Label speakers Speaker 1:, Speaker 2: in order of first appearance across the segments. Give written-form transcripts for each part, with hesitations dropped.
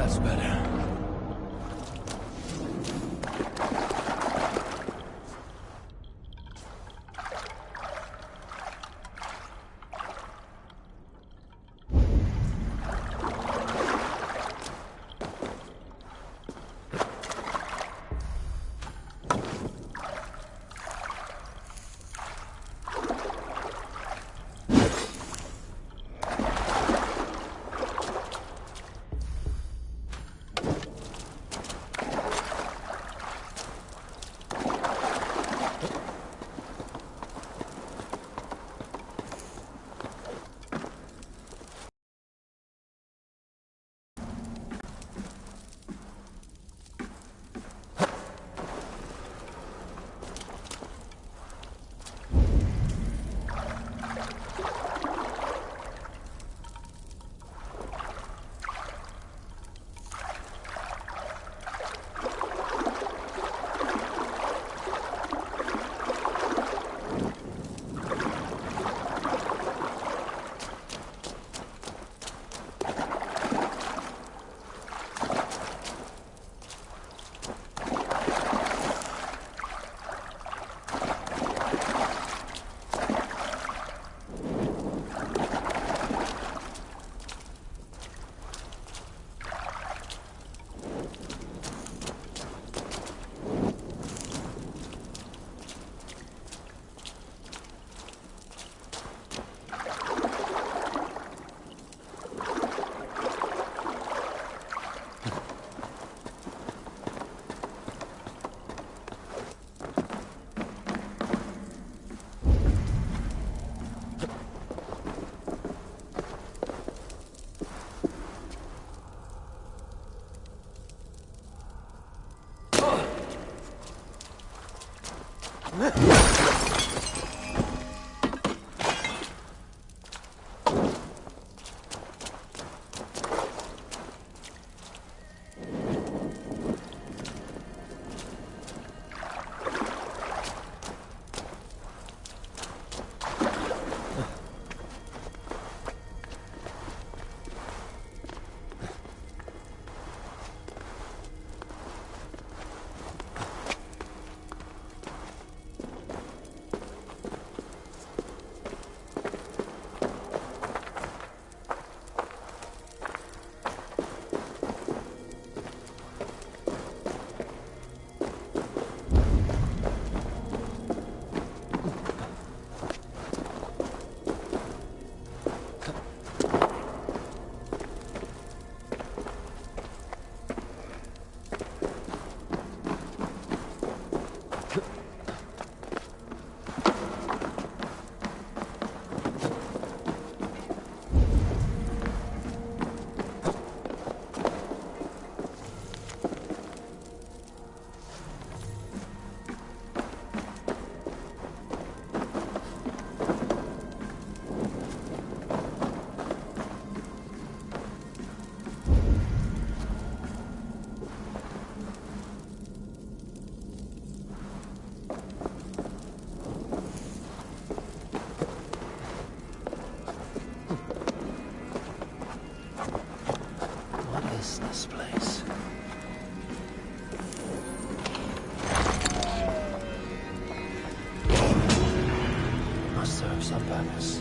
Speaker 1: That's better. Nice. Must serve some purpose.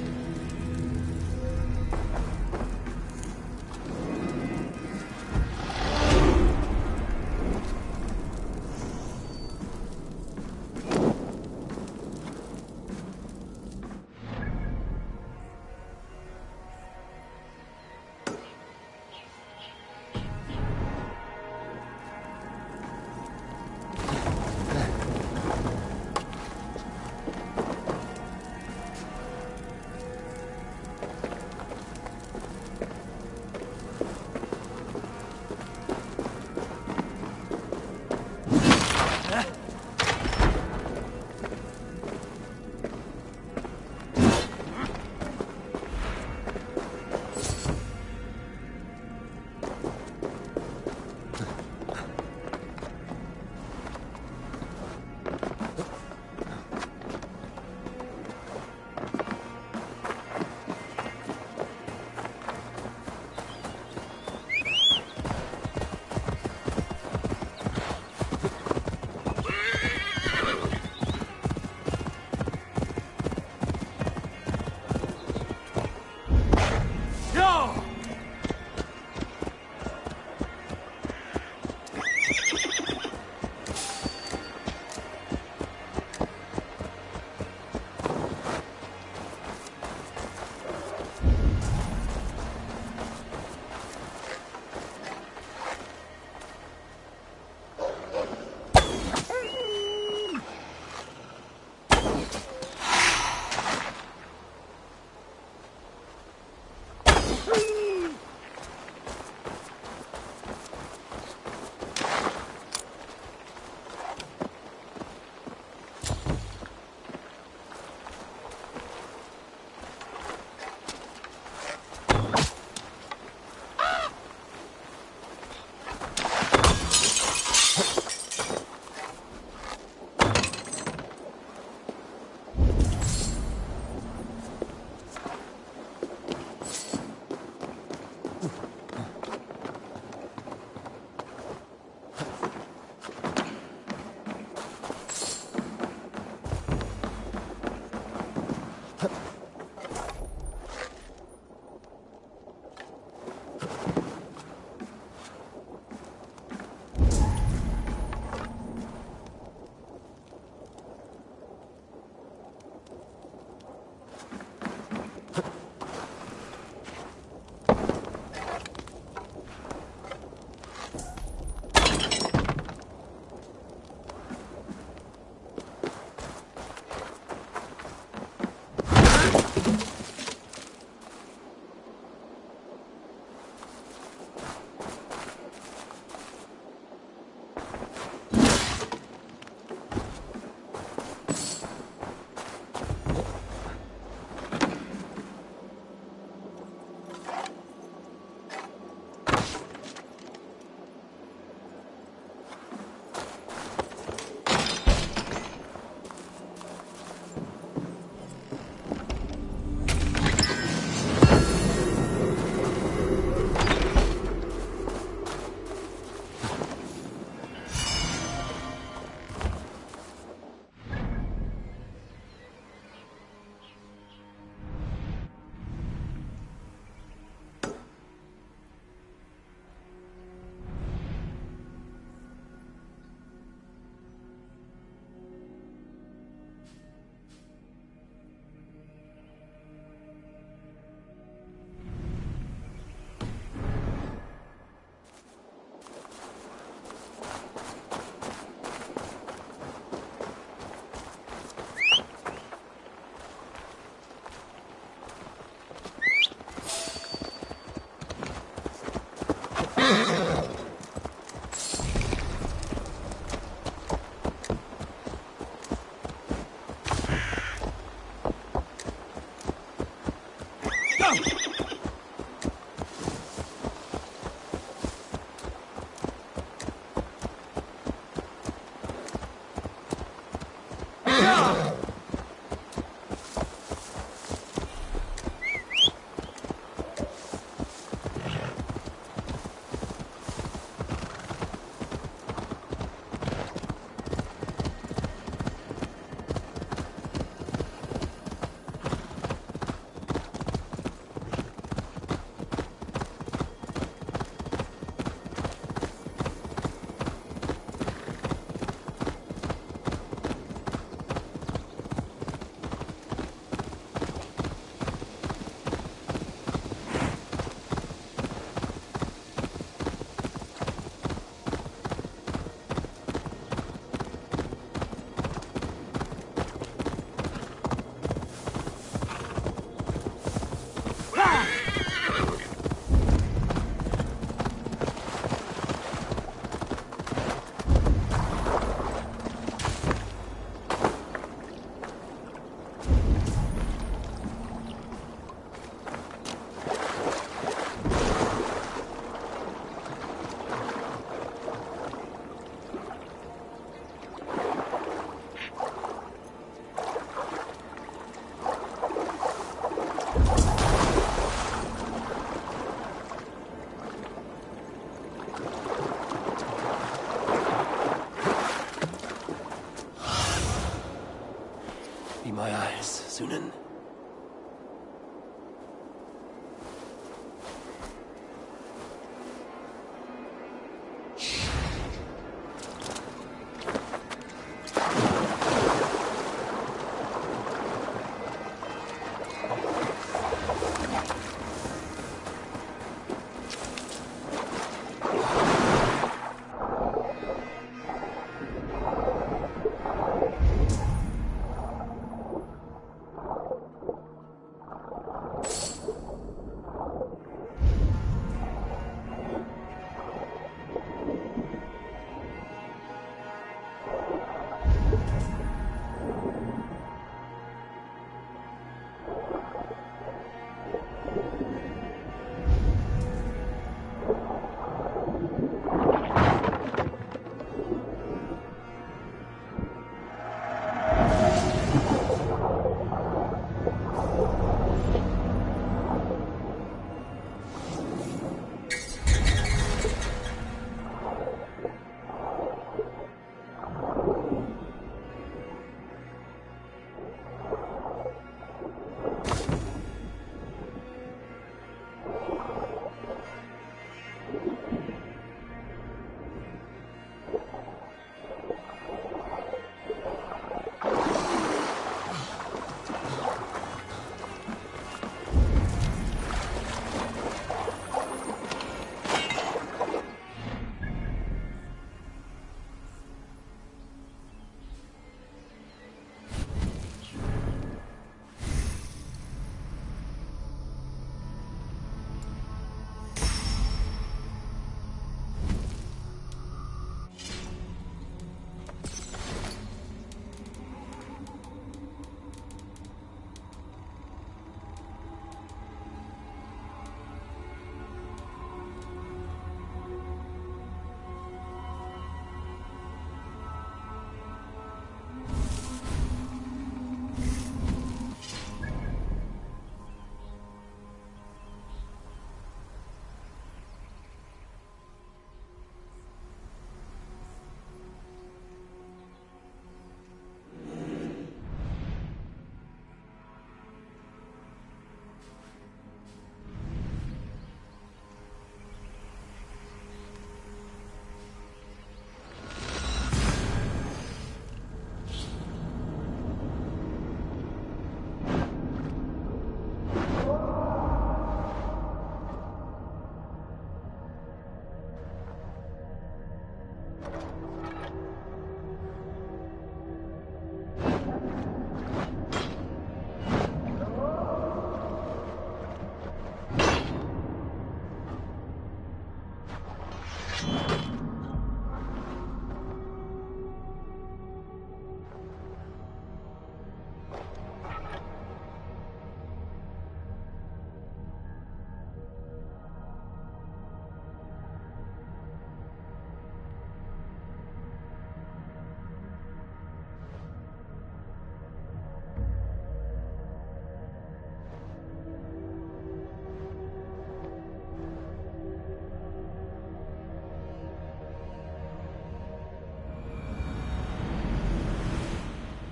Speaker 1: Sunan.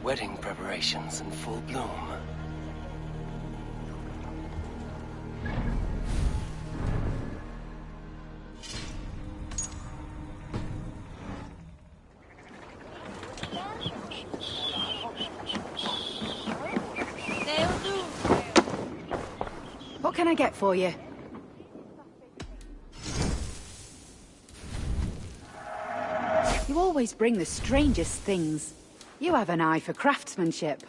Speaker 1: Wedding preparations in full bloom.
Speaker 2: What can I get for you? You always bring the strangest things. You have an eye for craftsmanship.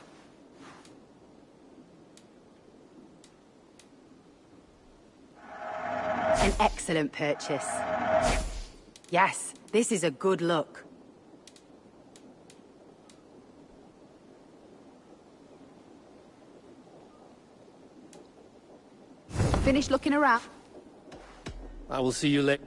Speaker 2: An excellent purchase. Yes, this is a good look. Finish looking around.
Speaker 1: I will see you later.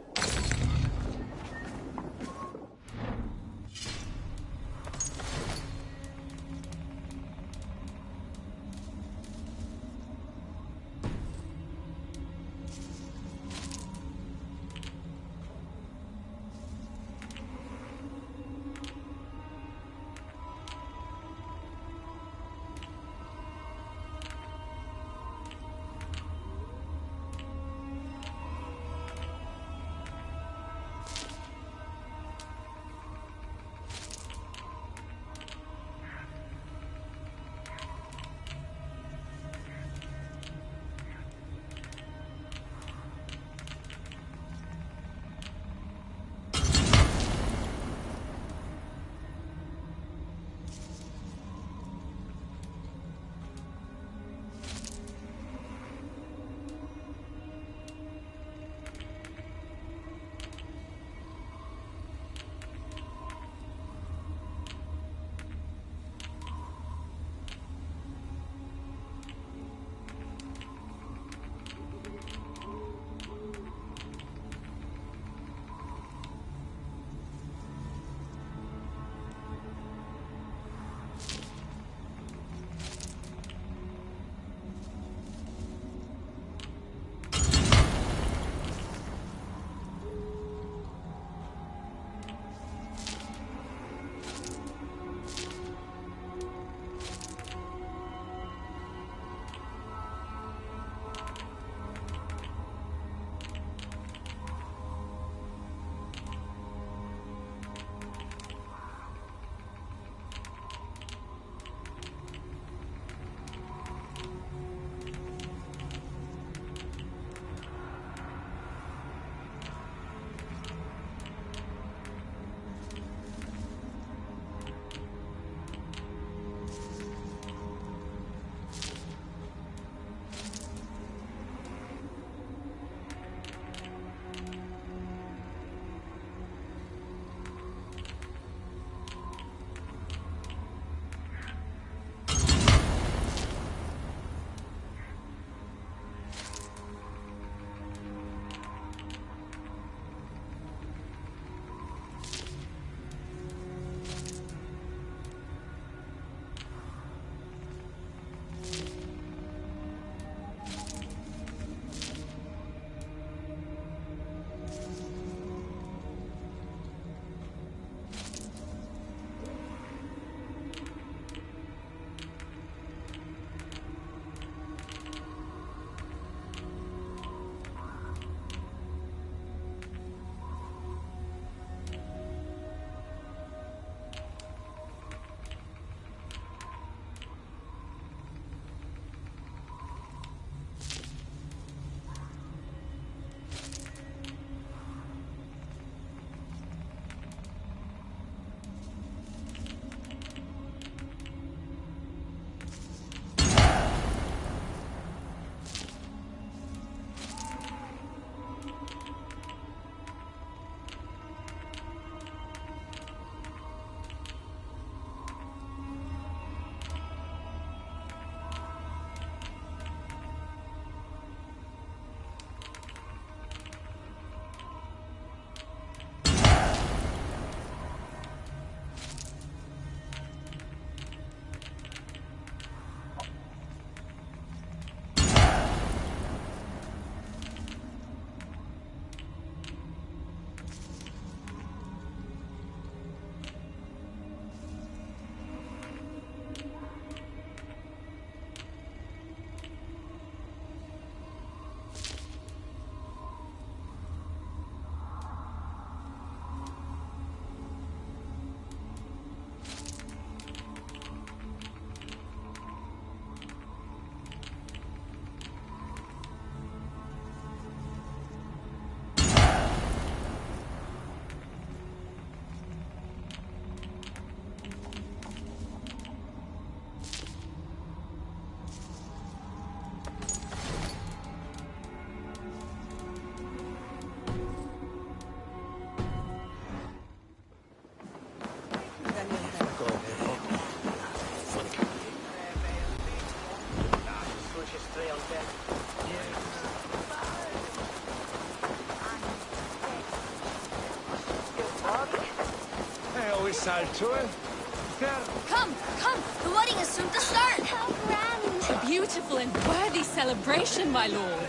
Speaker 3: Come, come! The wedding is soon to start! How grand!
Speaker 4: A beautiful and worthy celebration, my lord.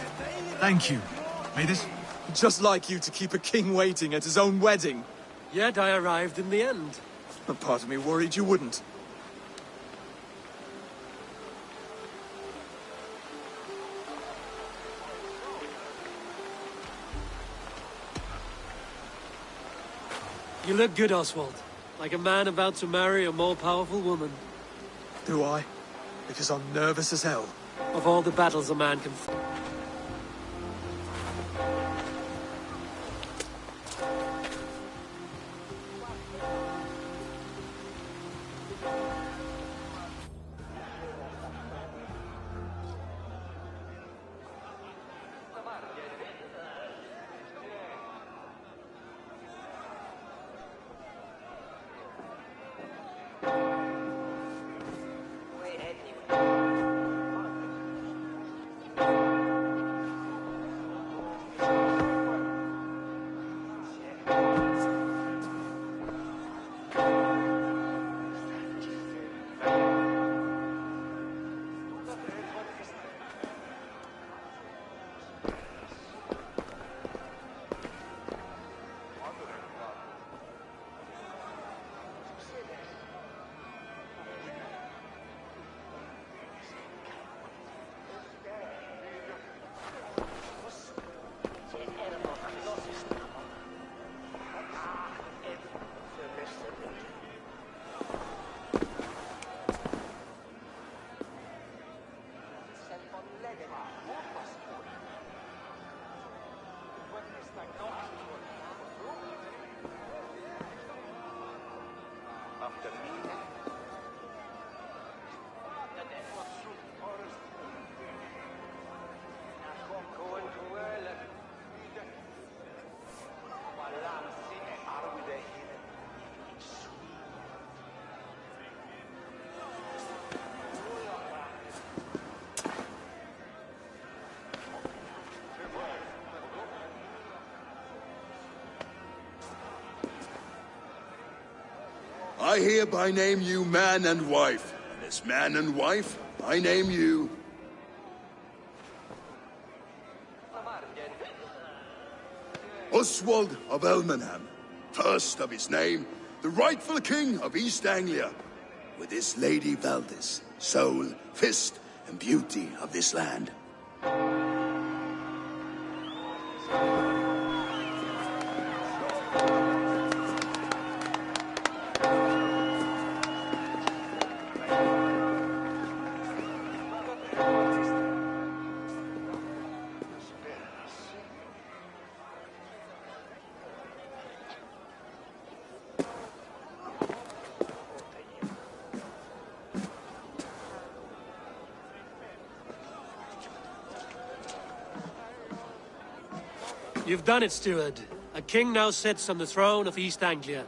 Speaker 5: Thank you. May this...
Speaker 6: Just like you to keep a king waiting at his own wedding.
Speaker 1: Yet I arrived in the end.
Speaker 6: A part of me worried you wouldn't.
Speaker 1: You look good, Oswald. Like a man about to marry a more powerful woman.
Speaker 6: Do I? Because I'm nervous as hell.
Speaker 1: Of all the battles a man can fight.
Speaker 7: I hereby name you man and wife. And as man and wife, I name you... Oswald of Elmenham, first of his name, the rightful king of East Anglia, with this Lady Valdis, soul, fist, and beauty of this land.
Speaker 1: You've done it, steward. A king now sits on the throne of East Anglia.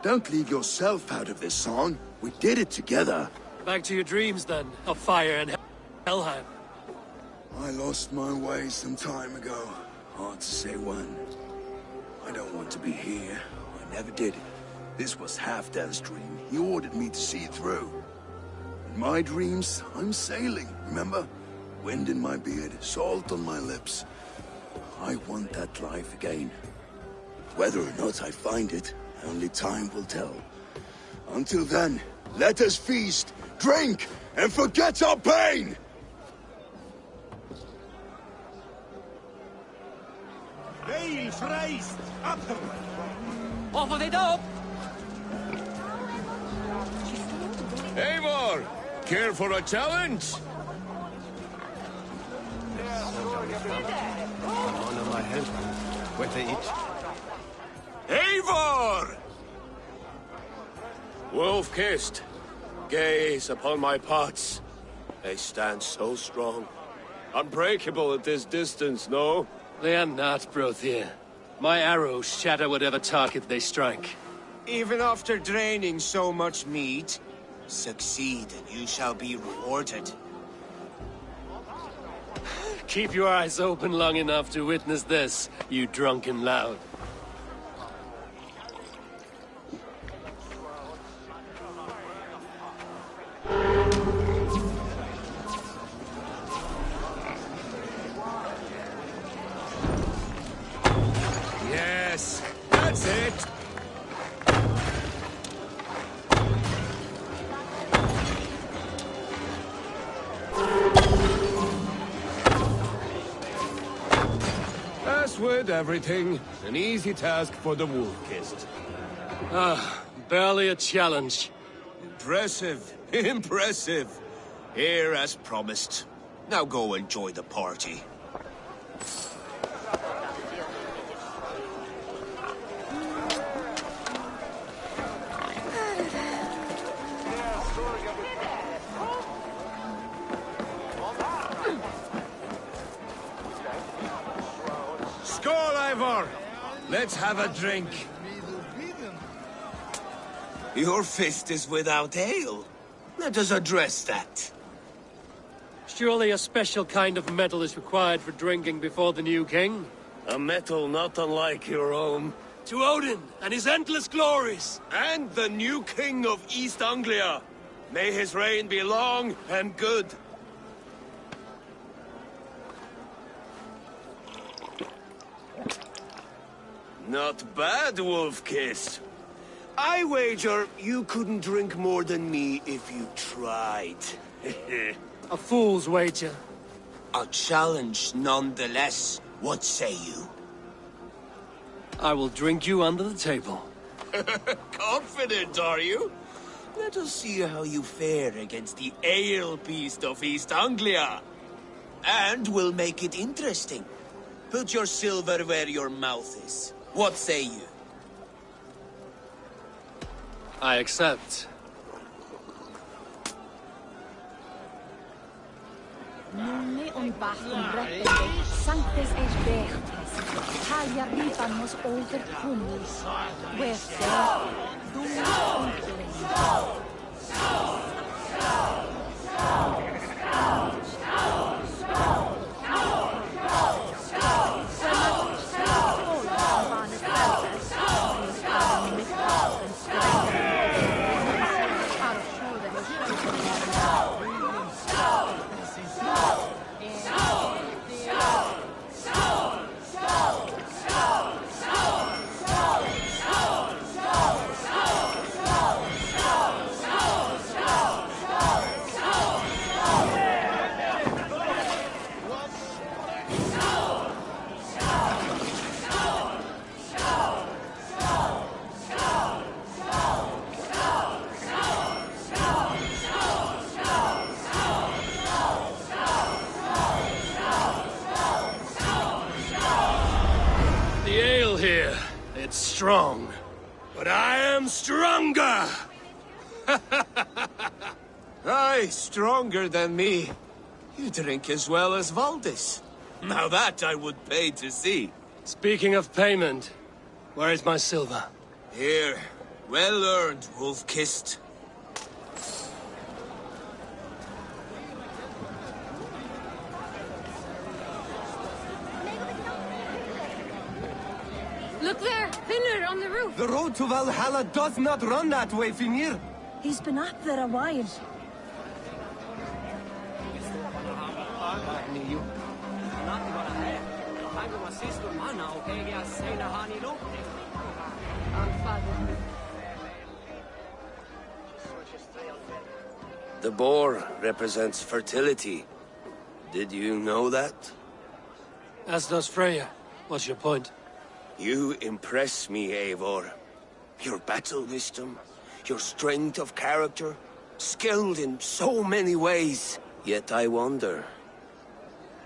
Speaker 7: Don't leave yourself out of this song. We did it together.
Speaker 1: Back to your dreams, then, of fire and Helheim.
Speaker 7: I lost my way some time ago. Hard to say when. I don't want to be here. I never did. This was Halfdan's dream. He ordered me to see it through. In my dreams, I'm sailing, remember? Wind in my beard, salt on my lips. I want that life again. Whether or not I find it, only time will tell. Until then, let us feast, drink, and forget our pain!
Speaker 8: Veil freist!
Speaker 1: Off with it up!
Speaker 8: Eivor! Care for a challenge?
Speaker 1: Honor my husband. Where they eat.
Speaker 8: Eivor! Wolf-kissed. Gaze upon my pots. They stand so strong. Unbreakable at this distance, no?
Speaker 1: They are not, Brothier. My arrows shatter whatever target they strike.
Speaker 9: Even after draining so much meat, succeed and you shall be rewarded.
Speaker 1: Keep your eyes open long enough to witness this, you drunken lout.
Speaker 8: with everything. An easy task for the wolf-kissed.
Speaker 1: Barely a challenge.
Speaker 9: Impressive. Impressive. Here as promised. Now go enjoy the party. Skål, Ivor! Let's have a drink. Your fist is without ale. Let us address that.
Speaker 1: Surely a special kind of metal is required for drinking before the new king?
Speaker 8: A metal not unlike your own.
Speaker 1: To Odin and his endless glories!
Speaker 8: And the new king of East Anglia. May his reign be long and good. Not bad, Wolf-Kissed. I wager you couldn't drink more than me if you tried.
Speaker 1: A fool's wager.
Speaker 9: A challenge nonetheless. What say you?
Speaker 1: I will drink you under the table.
Speaker 9: Confident, are you? Let us see how you fare against the ale beast of East Anglia. And we'll make it interesting. Put your silver where your mouth is. What say you?
Speaker 1: I accept.
Speaker 10: Nunne und Bachum rettende, sanctes es bertes, talia ribanos over humus, wherefore, du und
Speaker 1: It's strong, but I am stronger!
Speaker 9: Aye, stronger than me. You drink as well as Valdis. Now that I would pay to see.
Speaker 1: Speaking of payment, where is my silver?
Speaker 9: Here. Well earned, Wolf-Kissed.
Speaker 3: Look there! Finner on the roof!
Speaker 11: The road to Valhalla does not run that way, Finir.
Speaker 10: He's been up there a while.
Speaker 8: The boar represents fertility. Did you know that?
Speaker 1: As does Freya. What's your point?
Speaker 8: You impress me, Eivor. Your battle wisdom, your strength of character, skilled in so many ways. Yet I wonder,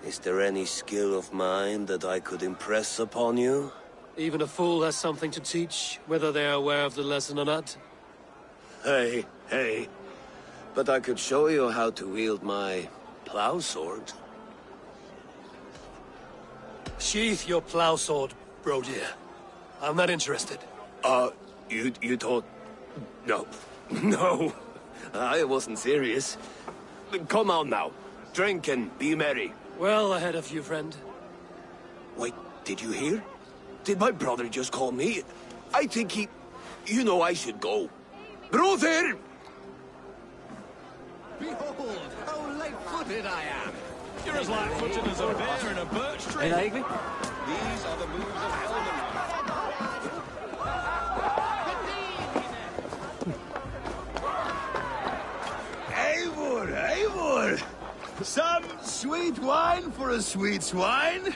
Speaker 8: is there any skill of mine that I could impress upon you?
Speaker 1: Even a fool has something to teach, whether they are aware of the lesson or not.
Speaker 8: Hey. But I could show you how to wield my plow sword.
Speaker 1: Sheath your plow sword, bro dear. I'm not interested.
Speaker 8: You thought... No. No. I wasn't serious. Come on now. Drink and be merry.
Speaker 1: Well ahead of you, friend.
Speaker 8: Wait, did you hear? Did my brother just call me? I think he... You know I should go. Brother!
Speaker 11: Behold, how light-footed I am. You're as light-footed as a bear in a birch tree. These are the moves of Helden.
Speaker 7: Eivor! Some sweet wine for a sweet swine?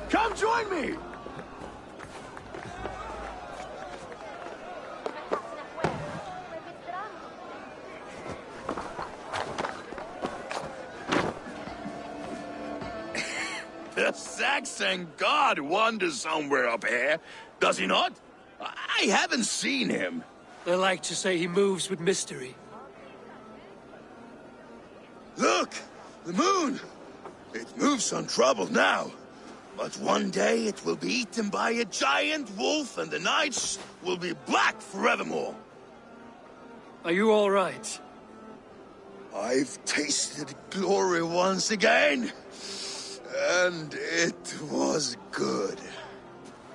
Speaker 7: Come join me!
Speaker 9: The Saxon god wanders somewhere up here, does he not? I haven't seen him.
Speaker 1: They like to say he moves with mystery.
Speaker 7: Look! The moon! It moves untroubled now. But one day it will be eaten by a giant wolf and the nights will be black forevermore.
Speaker 1: Are you all right?
Speaker 7: I've tasted glory once again. And it was good.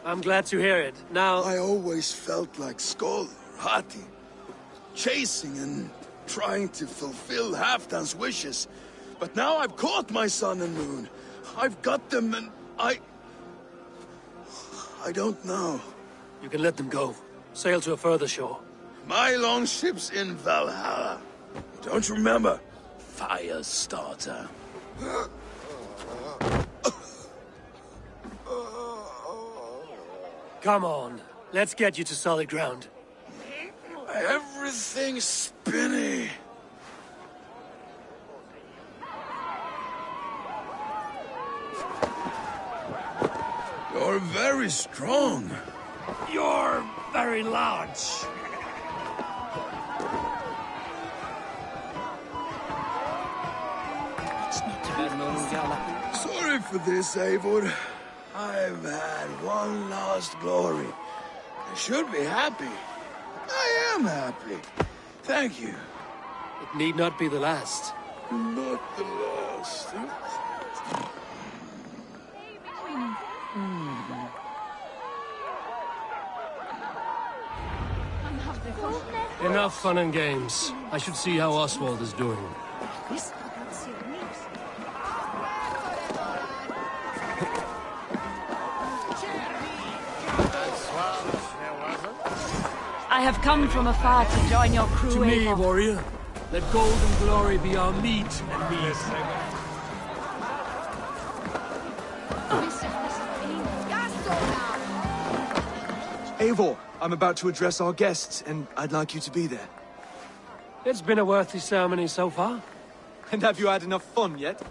Speaker 1: I'm glad to hear it. Now...
Speaker 7: I always felt like Skoll or Hati. Chasing and trying to fulfill Halfdan's wishes. But now I've caught my sun and moon. I've got them and I don't know.
Speaker 1: You can let them go. Sail to a further shore.
Speaker 7: My longship's in Valhalla. Don't you remember? Firestarter.
Speaker 1: Come on. Let's get you to solid ground.
Speaker 7: Everything's spinny. You're very strong.
Speaker 1: You're very large.
Speaker 7: Sorry for this, Eivor. I've had one last glory. I should be happy. I am happy. Thank you.
Speaker 1: It need not be the last.
Speaker 7: Not the last.
Speaker 1: Enough fun and games. I should see how Oswald is doing.
Speaker 10: I have come from afar to join your crew.
Speaker 1: To me,
Speaker 10: Eivor.
Speaker 1: warrior. Let gold and glory be our meat and meat.
Speaker 6: Eivor, I'm about to address our guests, and I'd like you to be there.
Speaker 1: It's been a worthy ceremony so far.
Speaker 6: And have you had enough fun yet?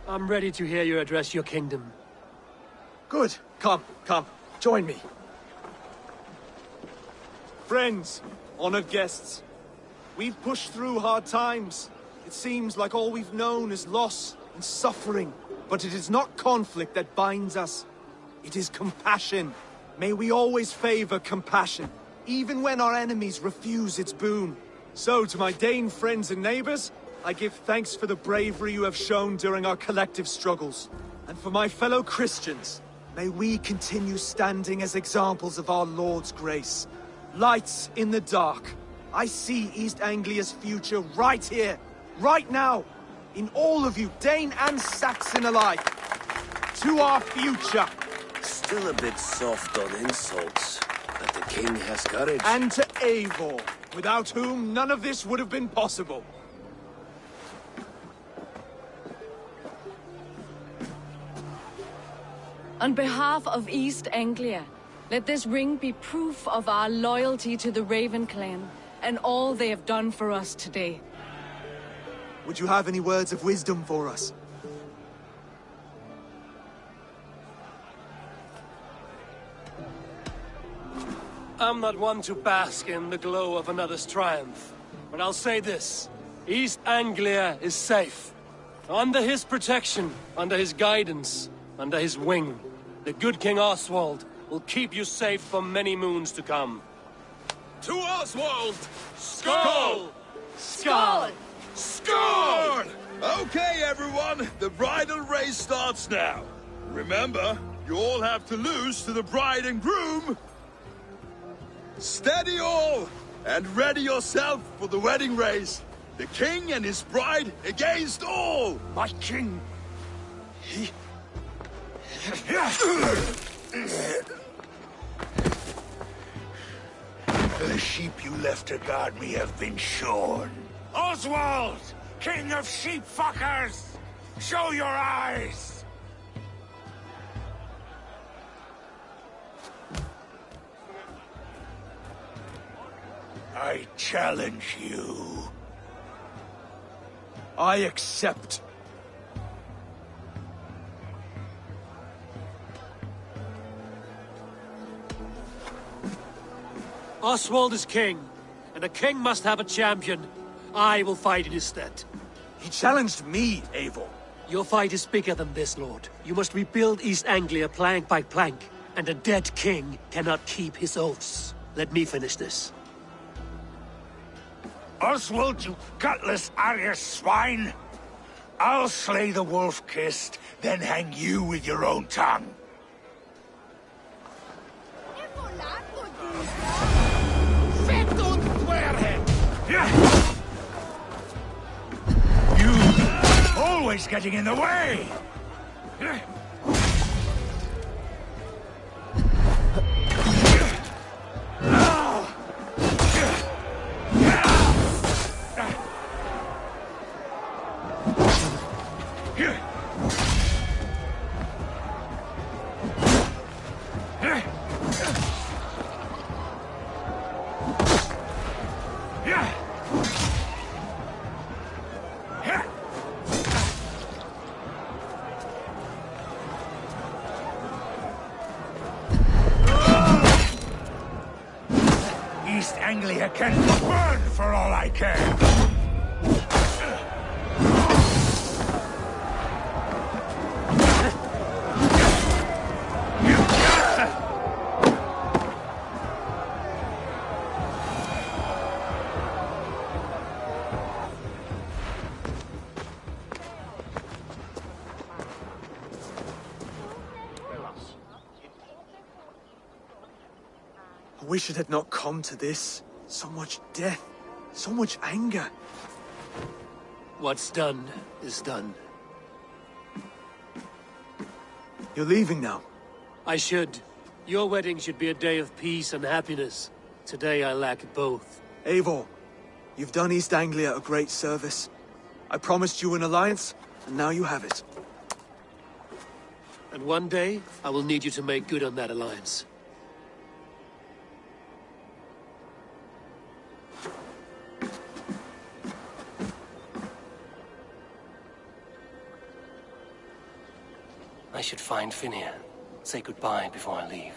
Speaker 1: I'm ready to hear you address your kingdom.
Speaker 6: Good. Come, join me. Friends, honored guests, we've pushed through hard times. It seems like all we've known is loss and suffering. But it is not conflict that binds us. It is compassion. May we always favor compassion, even when our enemies refuse its boon. So, to my Dane friends and neighbors, I give thanks for the bravery you have shown during our collective struggles. And for my fellow Christians, may we continue standing as examples of our Lord's grace. Lights in the dark. I see East Anglia's future right here, right now. In all of you, Dane and Saxon alike. To our future.
Speaker 8: Still a bit soft on insults, but the king has courage.
Speaker 6: And to Eivor, without whom none of this would have been possible.
Speaker 4: On behalf of East Anglia, let this ring be proof of our loyalty to the Raven clan and all they have done for us today.
Speaker 6: Would you have any words of wisdom for us?
Speaker 1: I'm not one to bask in the glow of another's triumph. But I'll say this. East Anglia is safe. Under his protection, under his guidance, under his wing. The good King Oswald will keep you safe for many moons to come.
Speaker 9: To Oswald!
Speaker 1: Skull!
Speaker 9: Skull! Score! Okay, everyone, the bridal race starts now. Remember, you all have to lose to the bride and groom. Steady all, and ready yourself for the wedding race. The king and his bride against all.
Speaker 7: My king. The sheep you left to guard me have been shorn.
Speaker 9: Oswald! King of sheep fuckers!
Speaker 7: Show your eyes! I challenge you.
Speaker 6: I accept.
Speaker 1: Oswald is king, and a king must have a champion. I will fight in his stead.
Speaker 6: He challenged me, Eivor.
Speaker 1: Your fight is bigger than this, Lord. You must rebuild East Anglia plank by plank, and a dead king cannot keep his oaths. Let me finish this.
Speaker 7: Oswald, you gutless Irish swine! I'll slay the wolf-kissed, then hang you with your own tongue. You always getting in the way! East Anglia can burn for all I care!
Speaker 6: I wish it had not come to this. So much death, so much anger.
Speaker 1: What's done is done.
Speaker 6: You're leaving now.
Speaker 1: I should. Your wedding should be a day of peace and happiness. Today I lack both.
Speaker 6: Eivor, you've done East Anglia a great service. I promised you an alliance, and now you have it.
Speaker 1: And one day, I will need you to make good on that alliance. I should find Finnear. Say goodbye before I leave.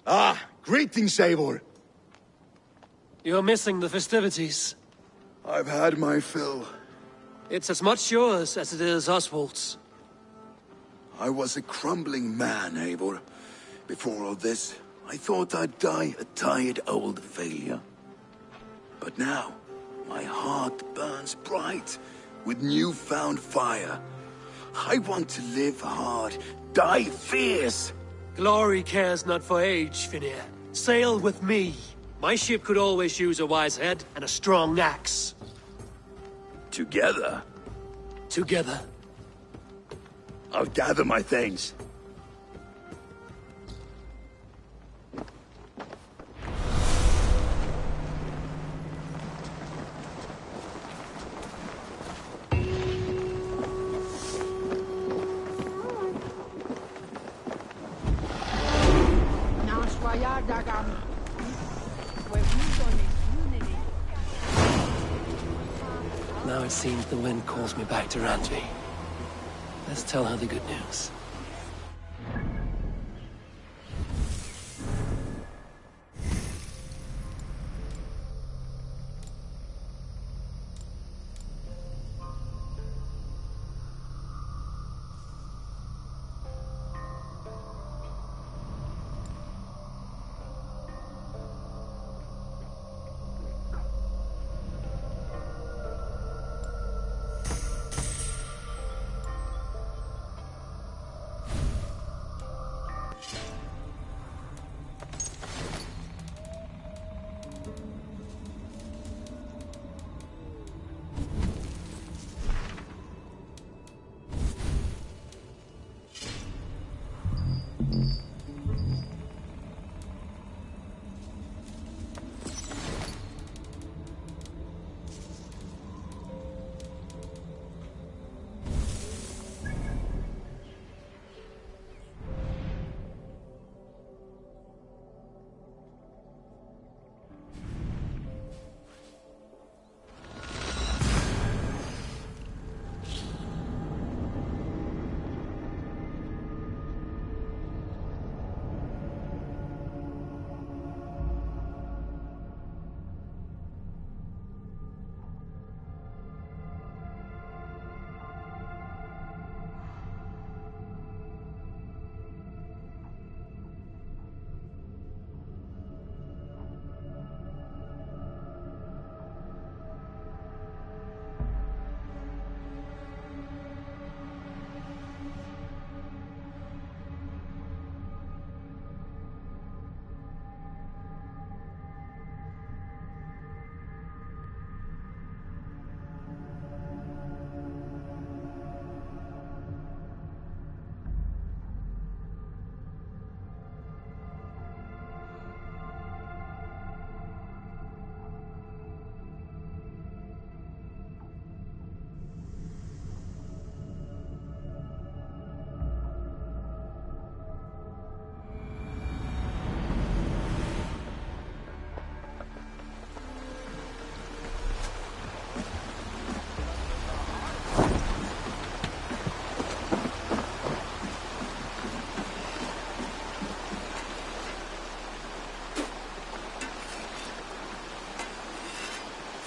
Speaker 7: Ah, greetings, Eivor.
Speaker 1: You're missing the festivities.
Speaker 7: I've had my fill.
Speaker 1: It's as much yours as it is Oswald's.
Speaker 7: I was a crumbling man, Eivor. Before all this, I thought I'd die a tired old failure. But now, my heart burns bright with newfound fire. I want to live hard, die fierce.
Speaker 1: Glory cares not for age, Finnear. Sail with me. My ship could always use a wise head and a strong axe.
Speaker 7: Together?
Speaker 1: Together.
Speaker 7: I'll gather my things.
Speaker 1: Now it seems the wind calls me back to Randvi. Let's tell her the good news.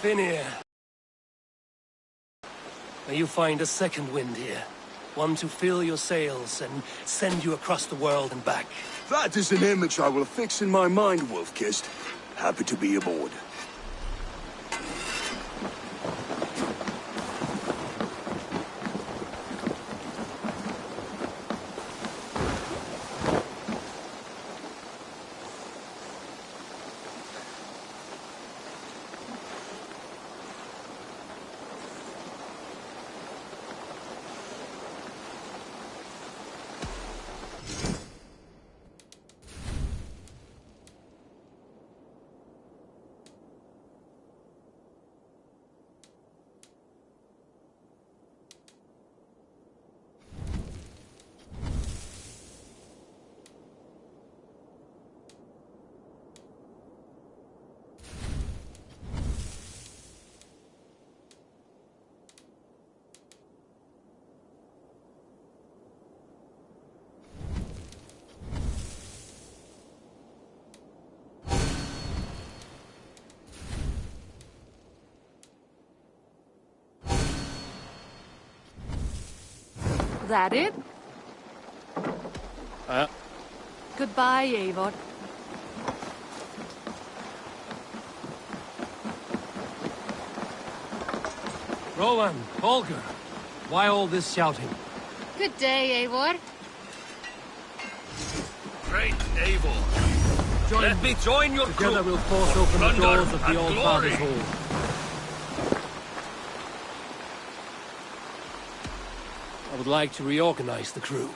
Speaker 1: Finir. May you find a second wind here. One to fill your sails and send you across the world and back.
Speaker 7: That is an image I will fix in my mind, Wolf-Kissed. Happy to be aboard.
Speaker 4: That it? Goodbye, Eivor.
Speaker 1: Rowan, Holger, why all this shouting?
Speaker 3: Good day, Eivor.
Speaker 11: Great Eivor. Let me join your crew.
Speaker 1: Together we'll force open the doors of the Old Father's Hall. I would like to reorganize the crew.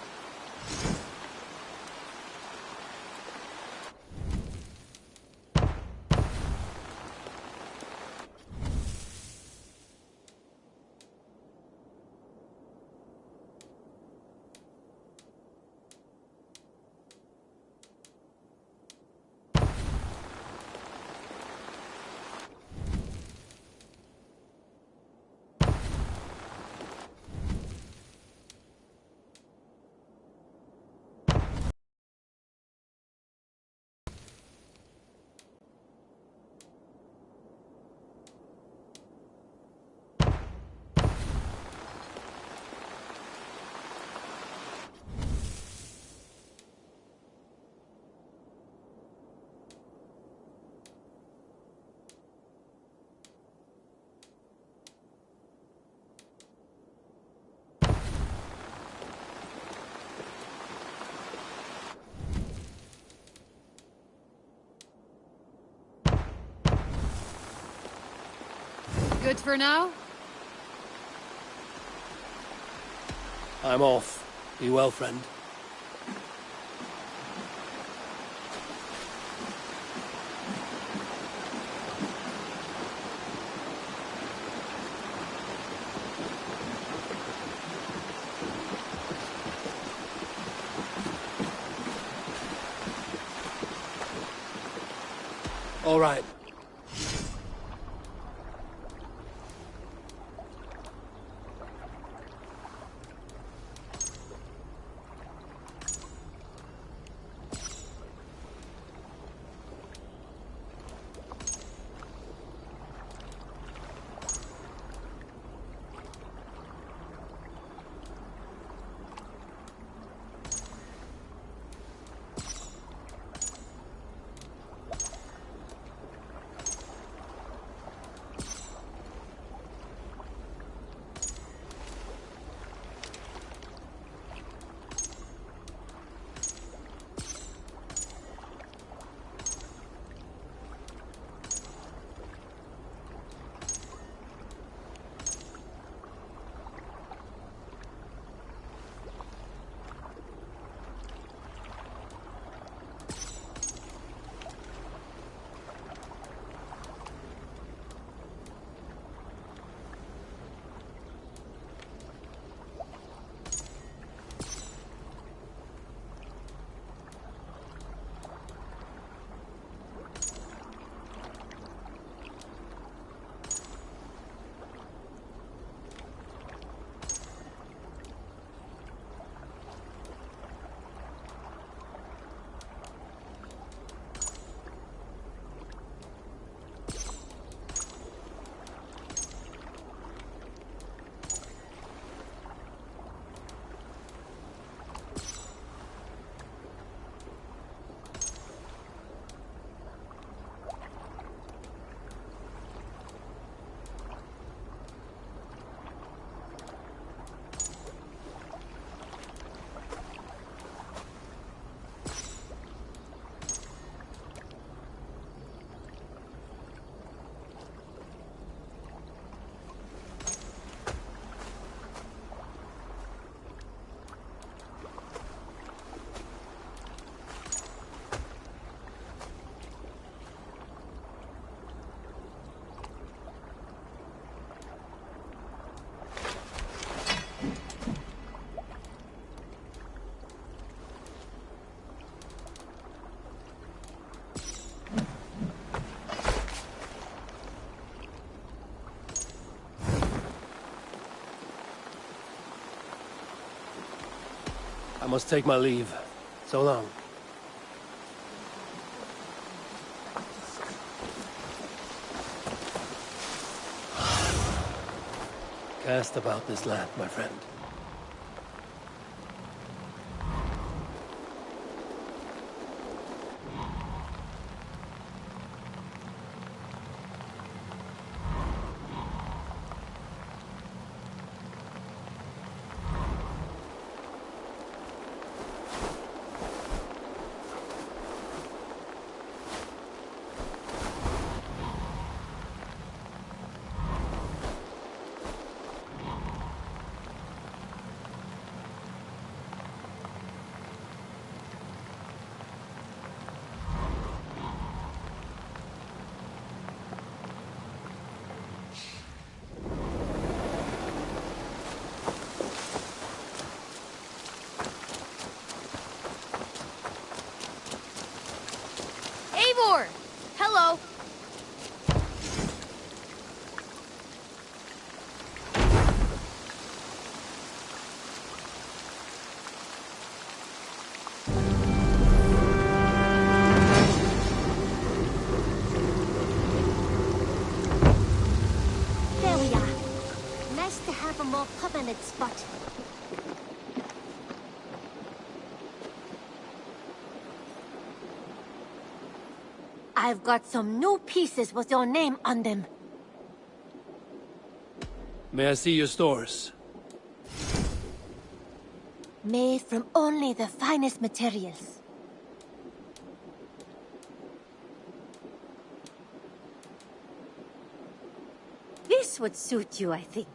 Speaker 3: Good for now?
Speaker 1: I'm off. Be well, friend. All right. must take my leave. So long. Cast about this land, my friend.
Speaker 3: Eivor! Hello. There we are. Nice to have a more permanent spot. I've got some new pieces with your name on them.
Speaker 1: May I see your stores?
Speaker 3: Made from only the finest materials. This would suit you, I think.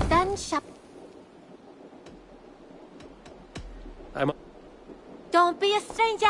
Speaker 3: Done shop. Don't be a stranger.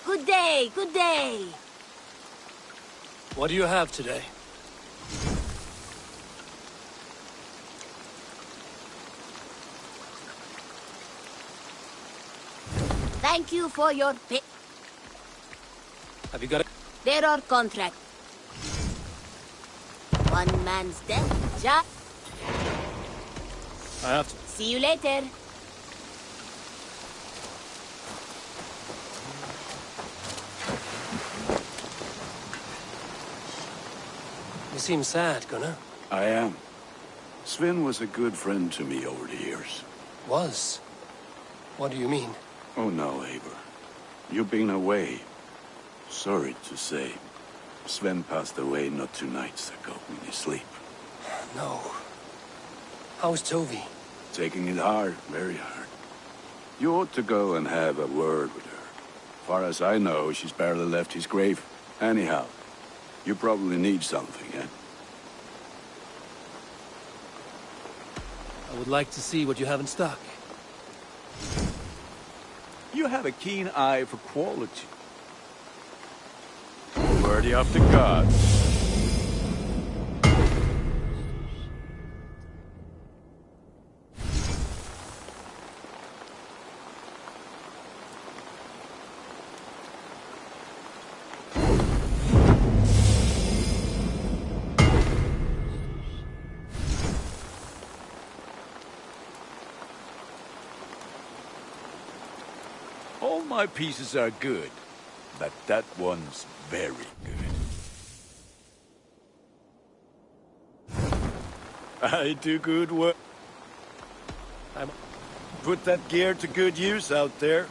Speaker 3: Good day, good day.
Speaker 1: What do you have today?
Speaker 3: Thank you for your pay.
Speaker 1: Have you got it?
Speaker 3: There are contract. One man's death,
Speaker 1: I have to.
Speaker 3: See you later.
Speaker 1: You seem sad, Gunnar.
Speaker 7: I am. Sven was a good friend to me over the years.
Speaker 1: Was? What do you mean?
Speaker 7: Oh no, Eivor. You've been away. Sorry to say. Sven passed away not 2 nights ago in his sleep.
Speaker 1: No. How's Tovi?
Speaker 7: Taking it hard, very hard. You ought to go and have a word with her. Far as I know, she's barely left his grave. Anyhow, you probably need something, eh?
Speaker 1: I would like to see what you have in stock.
Speaker 11: You have a keen eye for quality. Worthy of the gods. All my pieces are good, but that one's very good. I do good work. Put that gear to good use out there.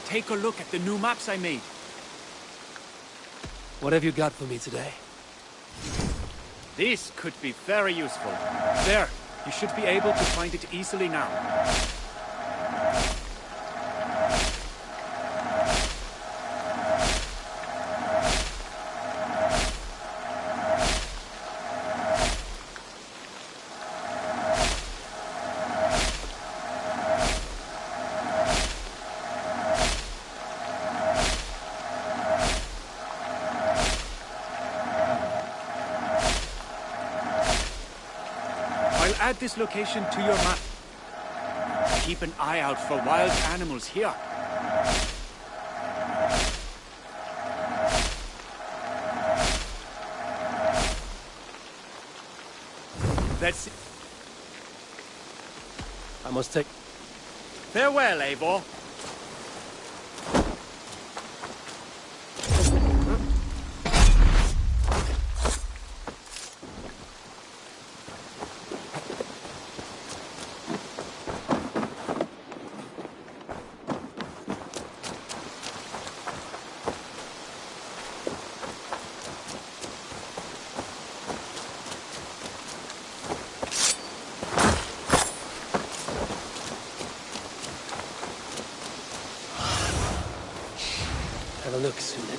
Speaker 12: Take a look at the new maps I made.
Speaker 1: What have you got for me today?
Speaker 12: This could be very useful. There, you should be able to find it easily now. Add this location to your map. Keep an eye out for wild animals here. That's it.
Speaker 1: I must take...
Speaker 12: Farewell, Eivor.
Speaker 1: Have a look, Sunan.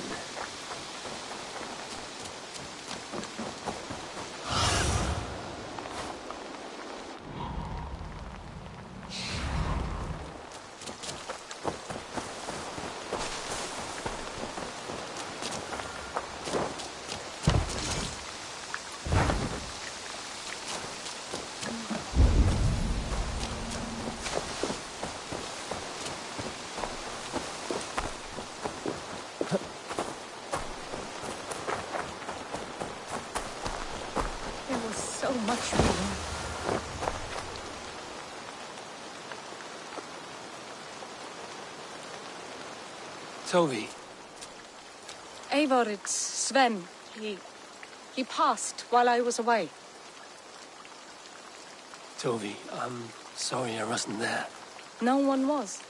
Speaker 4: So much more.
Speaker 1: Toby.
Speaker 4: Eivor, it's Sven. He passed while I was away.
Speaker 1: Toby, I'm sorry I wasn't there.
Speaker 4: No one was.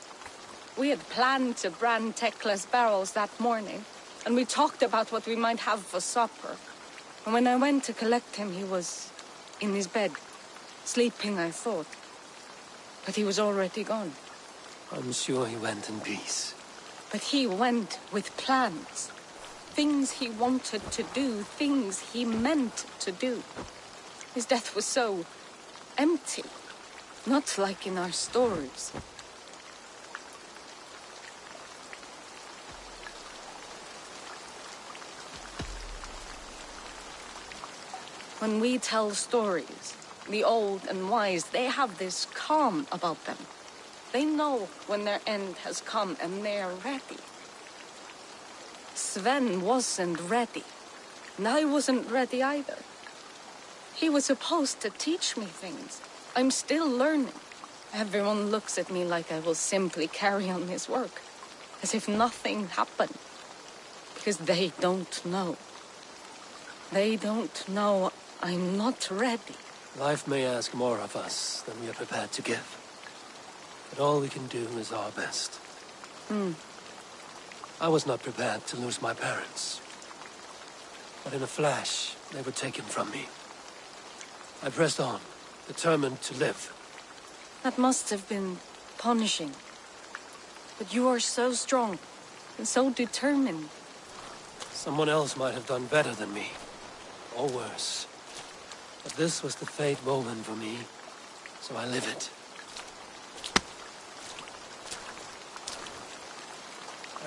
Speaker 4: We had planned to brand Tekla's barrels that morning, and we talked about what we might have for supper. And when I went to collect him, he was in his bed, sleeping, I thought. But he was already gone.
Speaker 1: I'm sure he went in peace.
Speaker 4: But he went with plans. Things he wanted to do, things he meant to do. His death was so empty, not like in our stories. When we tell stories, the old and wise, they have this calm about them. They know when their end has come and they're ready. Sven wasn't ready, and I wasn't ready either. He was supposed to teach me things. I'm still learning. Everyone looks at me like I will simply carry on his work, as if nothing happened, because they don't know. They don't know I'm not ready.
Speaker 1: Life may ask more of us than we are prepared to give. But all we can do is our best. I was not prepared to lose my parents. But in a flash, they were taken from me. I pressed on, determined to live.
Speaker 4: That must have been punishing. But you are so strong and so determined.
Speaker 1: Someone else might have done better than me. Or worse. But this was the fate woven for me, so I live it.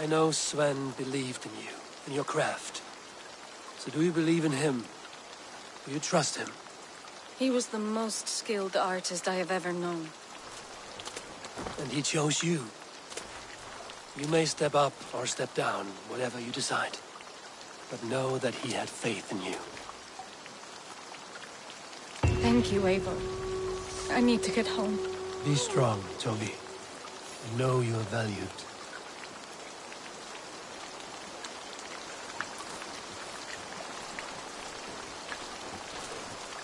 Speaker 1: I know Sven believed in you, in your craft. So do you believe in him? Do you trust him?
Speaker 4: He was the most skilled artist I have ever known.
Speaker 1: And he chose you. You may step up or step down, whatever you decide. But know that he had faith in you.
Speaker 4: Thank you, Eivor. I need to get home.
Speaker 1: Be strong, Toby. And know you are valued.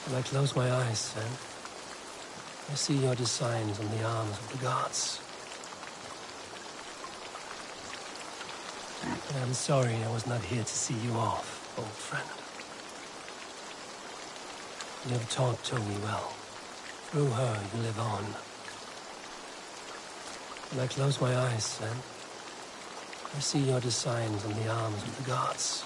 Speaker 1: When I close my eyes, Sven, I see your designs on the arms of the gods. I'm sorry I was not here to see you off, old friend. You have taught Tony well. Through her, you live on. When I close my eyes, Sven, I see your designs on the arms of the gods.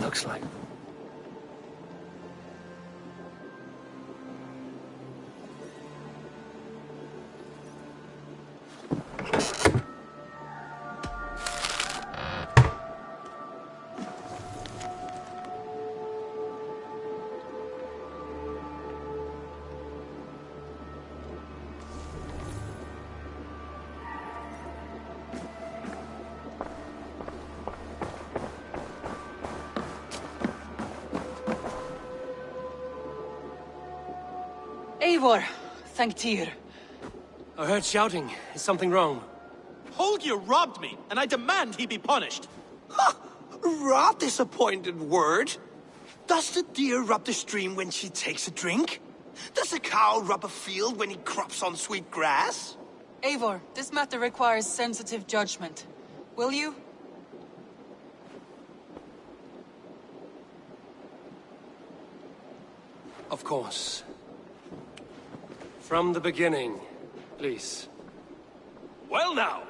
Speaker 1: Looks like.
Speaker 10: Eivor, thank Tyr.
Speaker 1: I heard shouting. Is something wrong?
Speaker 13: Holger robbed me, and I demand he be punished.
Speaker 8: Rot is a pointed word. Does the deer rub the stream when she takes a drink? Does a cow rub a field when he crops on sweet grass?
Speaker 10: Eivor, this matter requires sensitive judgment. Will you?
Speaker 1: Of course. From the beginning, please.
Speaker 11: Well now,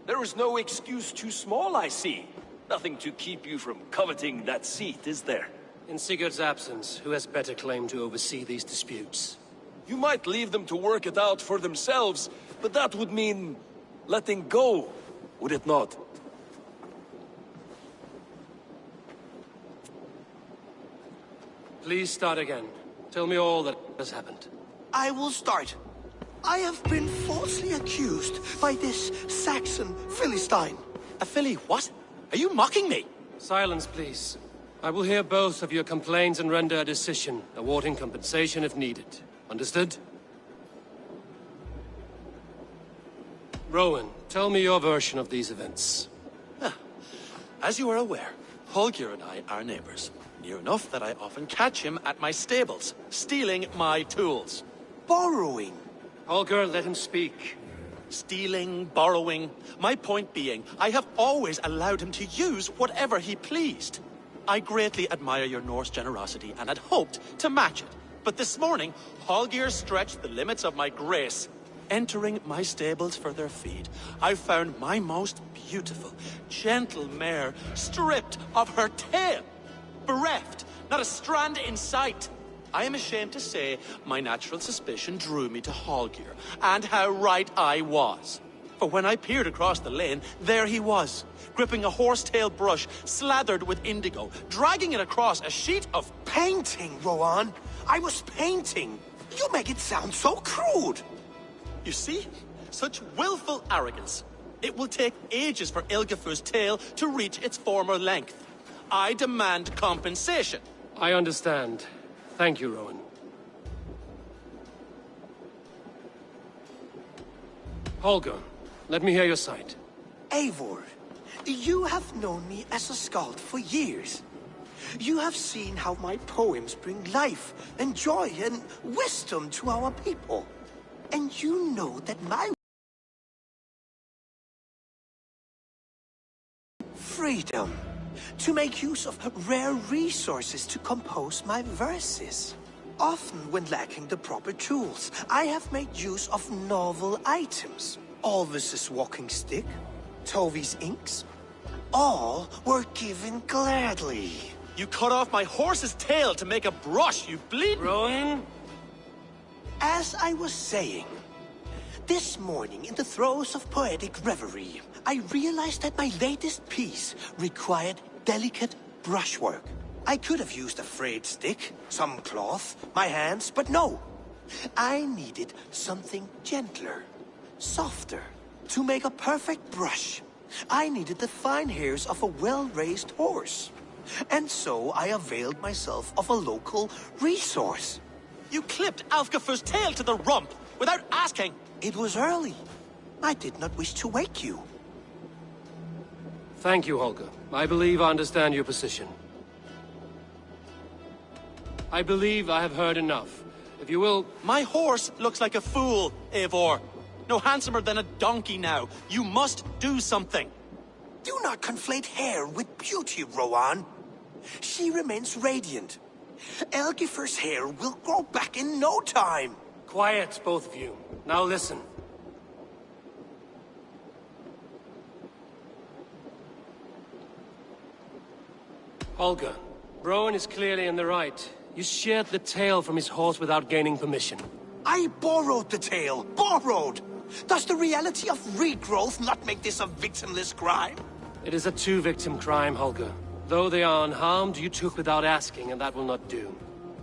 Speaker 11: there is no excuse too small, I see. Nothing to keep you from coveting that seat, is there?
Speaker 1: In Sigurd's absence, who has better claim to oversee these disputes?
Speaker 11: You might leave them to work it out for themselves, but that would mean letting go, would it not?
Speaker 1: Please start again. Tell me all that has happened.
Speaker 8: I will start. I have been falsely accused by this Saxon Philistine.
Speaker 13: A Philly what? Are you mocking me?
Speaker 1: Silence, please. I will hear both of your complaints and render a decision, awarding compensation if needed. Understood? Rowan, tell me your version of these events.
Speaker 13: As you are aware, Holger and I are neighbors. Near enough that I often catch him at my stables, stealing my tools.
Speaker 8: Borrowing.
Speaker 1: Holger, let him speak.
Speaker 13: Stealing, borrowing. My point being, I have always allowed him to use whatever he pleased. I greatly admire your Norse generosity and had hoped to match it. But this morning, Holger stretched the limits of my grace. Entering my stables for their feed, I found my most beautiful, gentle mare stripped of her tail. Bereft, not a strand in sight. I am ashamed to say my natural suspicion drew me to Holger, and how right I was. For when I peered across the lane, there he was, gripping a horsetail brush slathered with indigo, dragging it across a sheet of
Speaker 8: painting, Rowan. I was painting. You make it sound so crude.
Speaker 13: You see? Such willful arrogance. It will take ages for Ilgafur's tail to reach its former length. I demand compensation.
Speaker 1: I understand. Thank you, Rowan. Holger, let me hear your side.
Speaker 8: Eivor, you have known me as a skald for years. You have seen how my poems bring life and joy and wisdom to our people. And you know that my freedom to make use of rare resources to compose my verses. Often when lacking the proper tools, I have made use of novel items. Alvis's walking stick, Tovi's inks, all were given gladly.
Speaker 13: You cut off my horse's tail to make a brush, you bleed...
Speaker 1: Rowan?
Speaker 14: As I was saying, this morning in the throes of poetic reverie, I realized that my latest piece required delicate brushwork. I could have used a frayed stick, some cloth, my hands, but no. I needed something gentler, softer. To make a perfect brush, I needed the fine hairs of a well-raised horse. And so I availed myself of a local resource.
Speaker 13: You clipped Alfgafu's tail to the rump without asking.
Speaker 14: It was early. I did not wish to wake you.
Speaker 1: Thank you, Holger. I believe I understand your position. I believe I have heard enough. If you will...
Speaker 13: My horse looks like a fool, Eivor. No handsomer than a donkey now. You must do something.
Speaker 14: Do not conflate hair with beauty, Rowan. She remains radiant. Elgifer's hair will grow back in no time.
Speaker 1: Quiet, both of you. Now listen. Holger, Rowan is clearly in the right. You sheared the tail from his horse without gaining permission.
Speaker 14: I borrowed the tail. Borrowed! Does the reality of regrowth not make this a victimless crime?
Speaker 1: It is a two-victim crime, Holger. Though they are unharmed, you took without asking, and that will not do.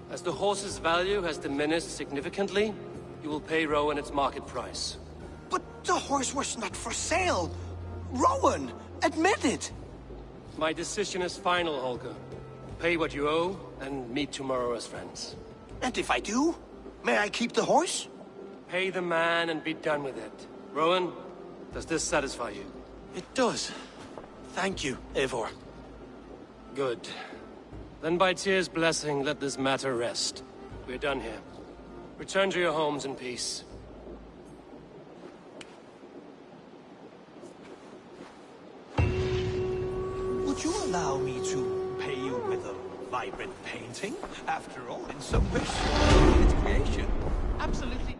Speaker 1: As the horse's value has diminished significantly, you will pay Rowan its market price.
Speaker 14: But the horse was not for sale. Rowan, admit it.
Speaker 1: My decision is final, Holger. Pay what you owe, and meet tomorrow as friends.
Speaker 14: And if I do, may I keep the horse?
Speaker 1: Pay the man and be done with it. Rowan, does this satisfy you?
Speaker 13: It does. Thank you, Eivor.
Speaker 1: Good. Then by Tyr's blessing, let this matter rest. We're done here. Return to your homes in peace.
Speaker 9: Would you allow me to pay you with a vibrant painting? After all, in some ways, it's creation.
Speaker 13: Absolutely.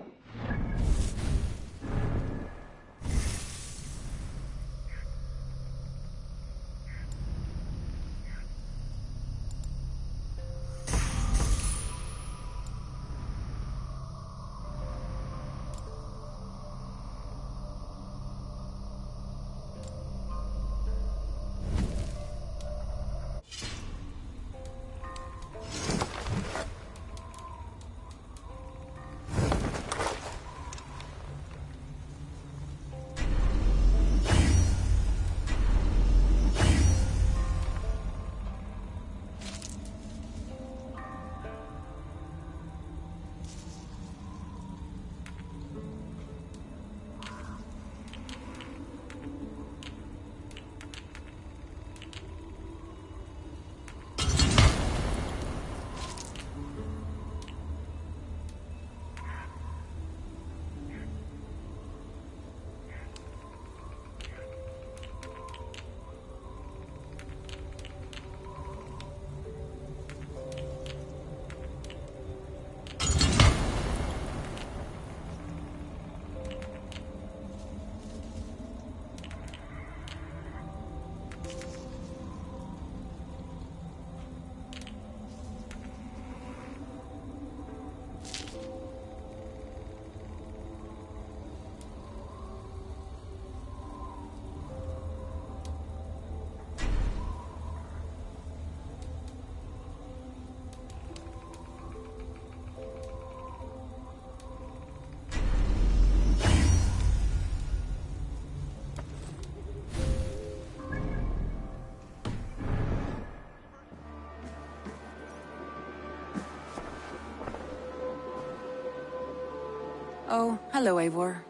Speaker 15: Oh, hello, Eivor.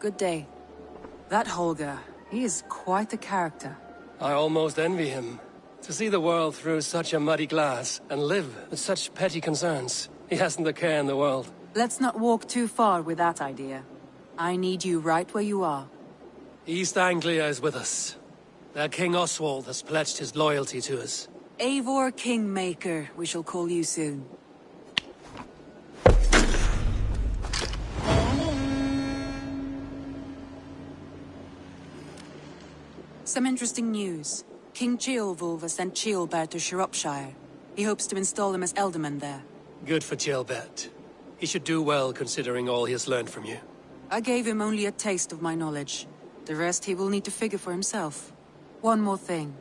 Speaker 15: Good day. That Holger, he is quite a character.
Speaker 1: I almost envy him. To see the world through such a muddy glass, and live with such petty concerns. He hasn't a care in the world.
Speaker 15: Let's not walk too far with that idea. I need you right where you are.
Speaker 1: East Anglia is with us. Their King Oswald has pledged his loyalty to us.
Speaker 15: Eivor Kingmaker, we shall call you soon. Some interesting news. King Ceolwulf has sent Ceolbert to Shropshire. He hopes to install him as Elderman there.
Speaker 1: Good for Ceolbert. He should do well considering all he has learned from you.
Speaker 15: I gave him only a taste of my knowledge. The rest he will need to figure for himself. One more thing.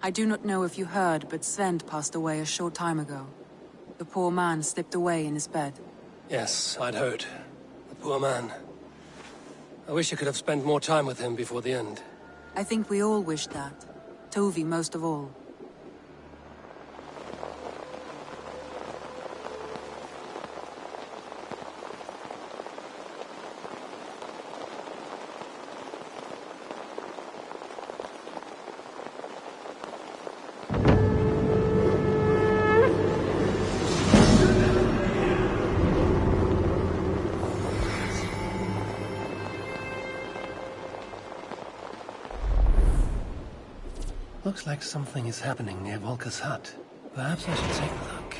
Speaker 15: I do not know if you heard, but Sven passed away a short time ago. The poor man slipped away in his bed.
Speaker 1: Yes, I'd heard. The poor man. I wish I could have spent more time with him before the end.
Speaker 15: I think we all wish that. Tovi most of all.
Speaker 1: Looks like something is happening near Volker's hut. Perhaps I should take a look.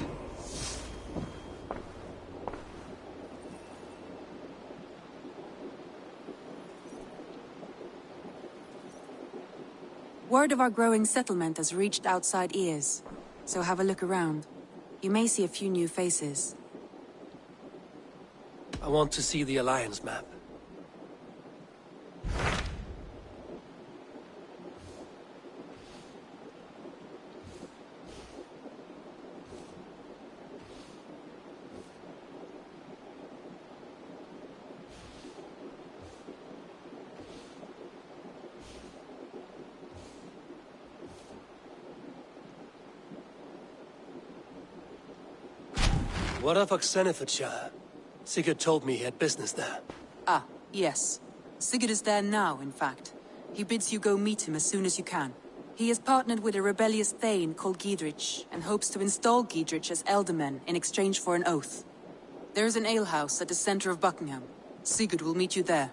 Speaker 15: Word of our growing settlement has reached outside ears, so have a look around. You may see a few new faces.
Speaker 1: I want to see the Alliance map. What of Oxenfordshire? Sigurd told me he had business there.
Speaker 15: Ah, yes. Sigurd is there now, in fact. He bids you go meet him as soon as you can. He has partnered with a rebellious thane called Giedrich, and hopes to install Giedrich as Elderman in exchange for an oath. There is an alehouse at the center of Buckingham. Sigurd will meet you there.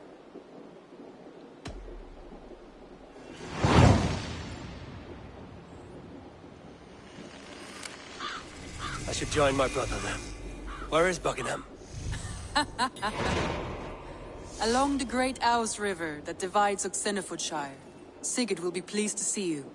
Speaker 1: I should join my brother then. Where is Buckingham?
Speaker 15: Along the great Ouse River that divides Oxenfordshire. Sigurd will be pleased to see you.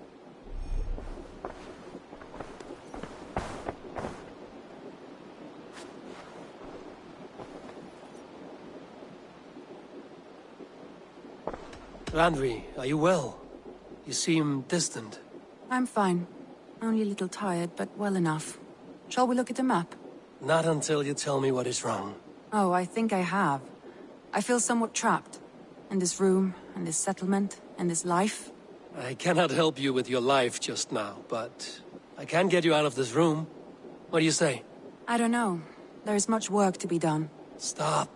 Speaker 1: Randvi, are you well? You seem distant.
Speaker 15: I'm fine. Only a little tired, but well enough. Shall we look at the map?
Speaker 1: Not until you tell me what is wrong.
Speaker 15: Oh, I think I have. I feel somewhat trapped. In this room, in this settlement, in this life.
Speaker 1: I cannot help you with your life just now, but I can get you out of this room. What do you say?
Speaker 15: I don't know. There is much work to be done.
Speaker 1: Stop.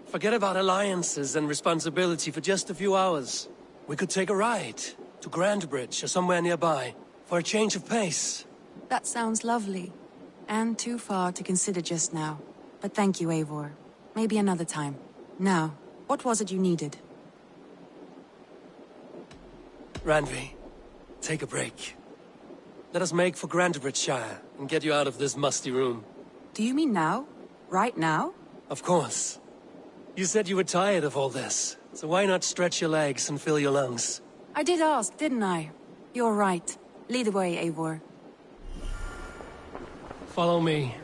Speaker 1: Forget about alliances and responsibility for just a few hours. We could take a ride to Grandbridge or somewhere nearby for a change of pace.
Speaker 15: That sounds lovely. And too far to consider just now. But thank you, Eivor. Maybe another time. Now, what was it you needed?
Speaker 1: Randvi, take a break. Let us make for Grandbridgeshire and get you out of this musty room.
Speaker 15: Do you mean now? Right now?
Speaker 1: Of course. You said you were tired of all this, so why not stretch your legs and fill your lungs?
Speaker 15: I did ask, didn't I? You're right. Lead the way, Eivor.
Speaker 1: Follow me.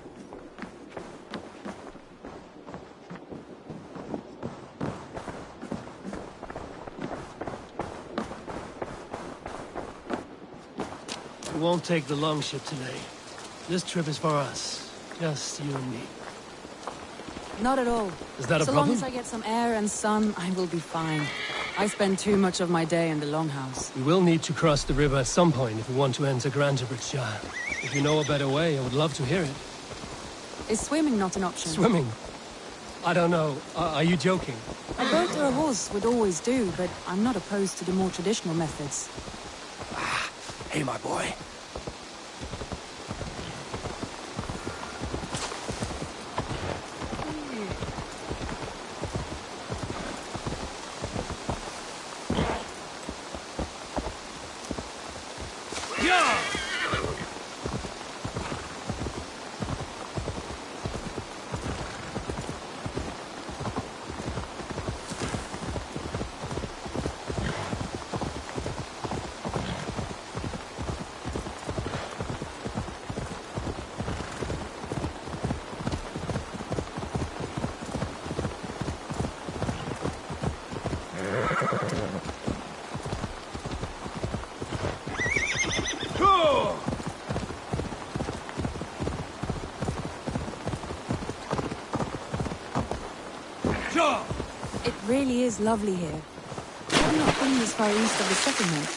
Speaker 1: We won't take the longship today. This trip is for us. Just you and me.
Speaker 15: Not at all.
Speaker 1: Is that a
Speaker 15: so
Speaker 1: problem?
Speaker 15: long as I get some air and sun, I will be fine. I spend too much of my day in the Longhouse.
Speaker 1: We will need to cross the river at some point if we want to enter Grandbridgeshire. If you know a better way, I would love to hear it.
Speaker 15: Is swimming not an option?
Speaker 1: Swimming? I don't know. Are you joking?
Speaker 15: A boat or a horse would always do, but I'm not opposed to the more traditional methods.
Speaker 1: Hey, my boy.
Speaker 15: It really is lovely here. I've not been this far east of the settlement.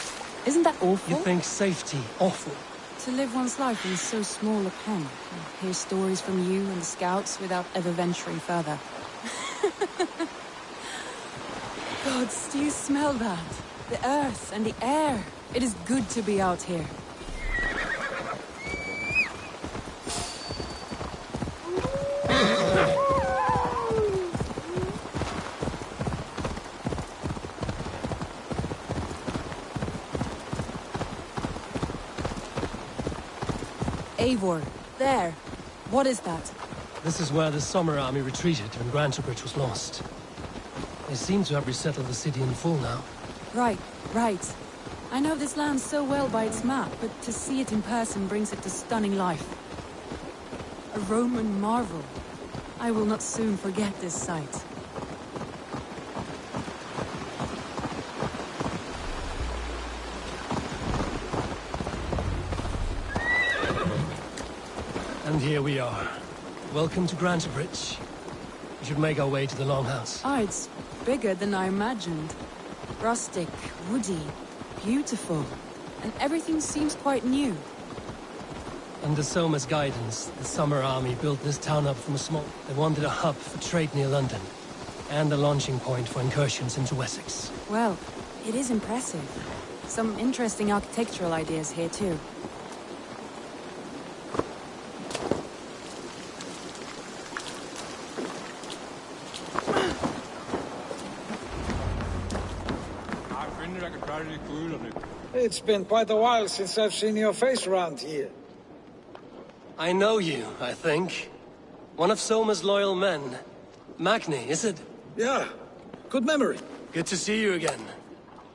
Speaker 15: Isn't that awful?
Speaker 1: You think safety awful?
Speaker 15: To live one's life in so small a pen, and hear stories from you and the scouts without ever venturing further. Gods, do you smell that? The earth and the air. It is good to be out here. Eivor, there. What is that?
Speaker 1: This is where the Summer Army retreated when Grantebridge was lost. They seem to have resettled the city in full now.
Speaker 15: Right, right. I know this land so well by its map, but to see it in person brings it to stunning life. A Roman marvel. I will not soon forget this sight.
Speaker 1: And here we are. Welcome to Grantebridge. We should make our way to the Longhouse.
Speaker 15: Ah, it's bigger than I imagined. Rustic, woody, beautiful. And everything seems quite new.
Speaker 1: Under Soma's guidance, the Summer Army built this town up from a small... They wanted a hub for trade near London, and a launching point for incursions into Wessex.
Speaker 15: Well, it is impressive. Some interesting architectural ideas here too.
Speaker 16: It's been quite a while since I've seen your face around here.
Speaker 1: I know you, I think. One of Soma's loyal men. Magni, is it?
Speaker 16: Yeah, good memory.
Speaker 1: Good to see you again.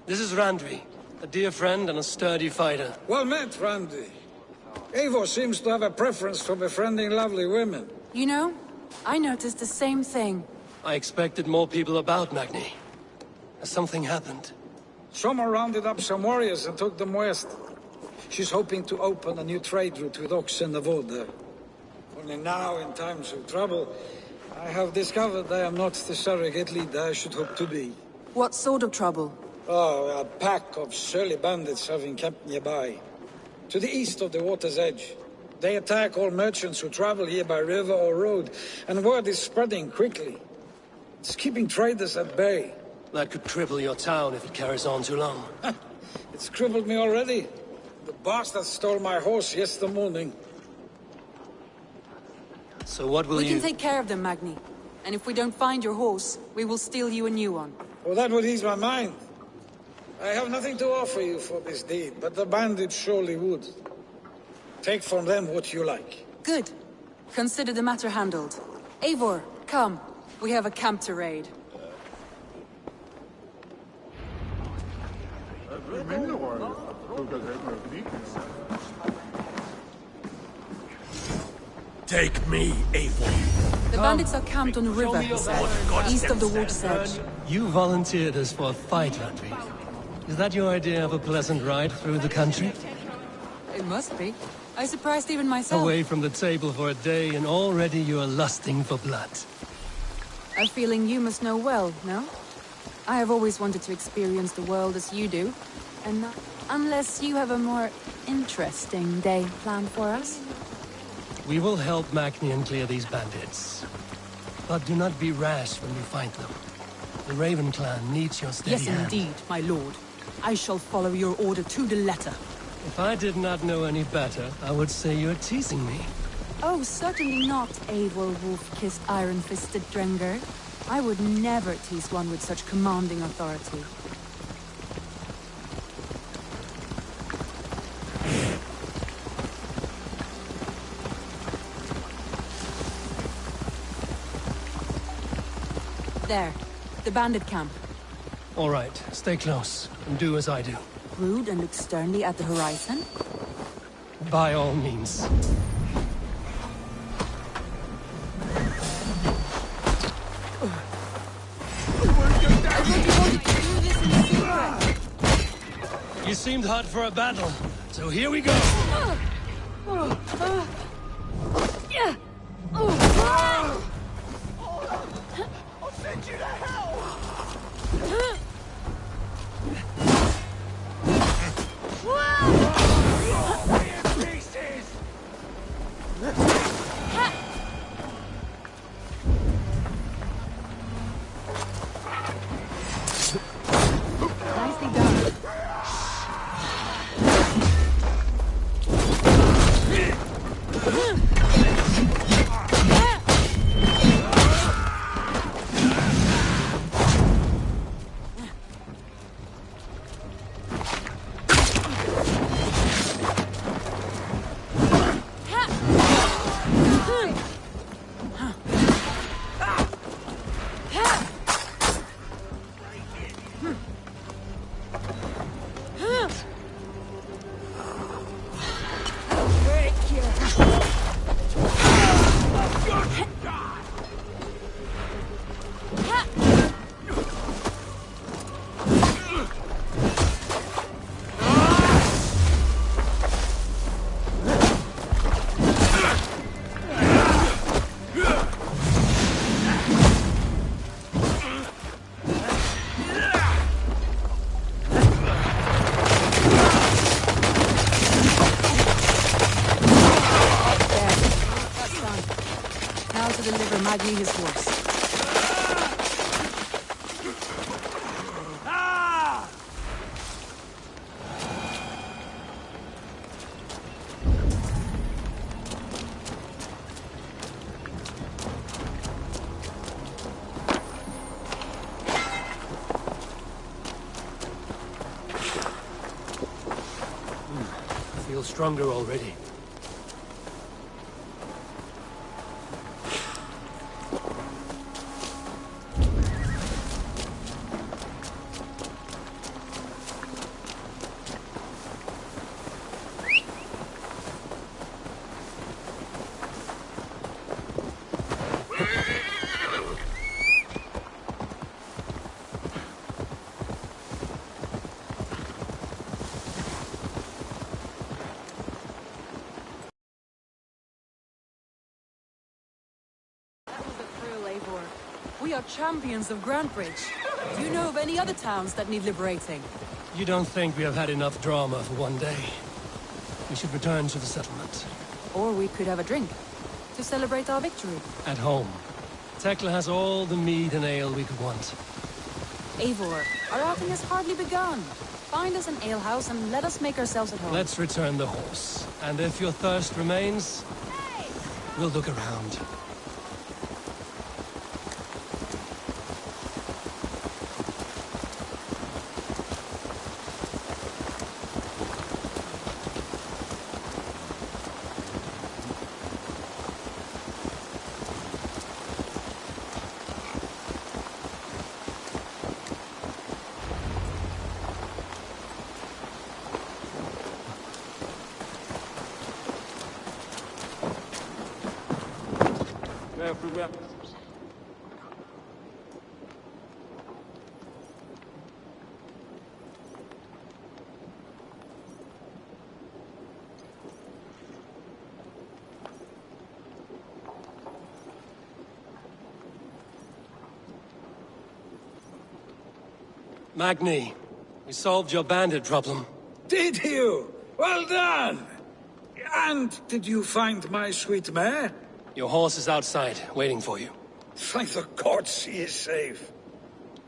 Speaker 1: This is Randvi, a dear friend and a sturdy fighter.
Speaker 16: Well met, Randvi. Eivor seems to have a preference for befriending lovely women.
Speaker 15: You know, I noticed the same thing.
Speaker 1: I expected more people about Magni. Has something happened?
Speaker 16: Soma rounded up some warriors and took them west. She's hoping to open a new trade route with oxen of old there. Only now, in times of trouble, I have discovered I am not the surrogate leader I should hope to be.
Speaker 15: What sort of trouble?
Speaker 16: Oh, a pack of surly bandits have encamped nearby. To the east of the water's edge. They attack all merchants who travel here by river or road, and word is spreading quickly. It's keeping traders at bay.
Speaker 1: That could cripple your town if it carries on too long.
Speaker 16: It's crippled me already. The bastard stole my horse yesterday morning.
Speaker 1: So what will
Speaker 15: We
Speaker 1: you...
Speaker 15: can take care of them, Magni. And if we don't find your horse, we will steal you a new one.
Speaker 16: Well, that would ease my mind. I have nothing to offer you for this deed, but the bandits surely would. Take from them what you like.
Speaker 15: Good. Consider the matter handled. Eivor, come. We have a camp to raid.
Speaker 8: Take me, Eivor.
Speaker 15: The bandits are camped on the river, he said, east of the water's edge.
Speaker 1: You volunteered us for a fight, Randvi. Is that your idea of a pleasant ride through the country?
Speaker 15: It must be. I surprised even myself.
Speaker 1: Away from the table for a day, and already you are lusting for blood.
Speaker 15: A feeling you must know well, no? I have always wanted to experience the world as you do, and not unless you have a more interesting day planned for us.
Speaker 1: We will help Magni clear these bandits. But do not be rash when you find them. The Raven clan needs your steady
Speaker 15: Yes,
Speaker 1: hand.
Speaker 15: indeed, my lord. I shall follow your order to the letter.
Speaker 1: If I did not know any better, I would say you're teasing me.
Speaker 15: Oh, certainly not, Eivor wolf-kissed iron-fisted Drenger. I would never tease one with such commanding authority. There, the bandit camp.
Speaker 1: All right, stay close, and do as I do.
Speaker 15: Rude and look sternly at the horizon?
Speaker 1: By all means.
Speaker 15: I will do this in
Speaker 1: You seemed hot for a battle, so here we go!
Speaker 3: Yeah.
Speaker 11: I'll send you to hell!
Speaker 2: Nicely done.
Speaker 15: Now to deliver Magni his horse.
Speaker 1: I feel stronger already.
Speaker 15: We are champions of Grantbridge. Do you know of any other towns that need liberating?
Speaker 1: You don't think we have had enough drama for one day? We should return to the settlement.
Speaker 15: Or we could have a drink, to celebrate our victory.
Speaker 1: At home. Tekla has all the mead and ale we could want.
Speaker 15: Eivor, our outing has hardly begun. Find us an alehouse and let us make ourselves at home.
Speaker 1: Let's return the horse. And if your thirst remains, we'll look around. Magni, we solved your bandit problem.
Speaker 16: Did you? Well done! And did you find my sweet mare?
Speaker 1: Your horse is outside, waiting for you.
Speaker 16: Thank the gods he is safe.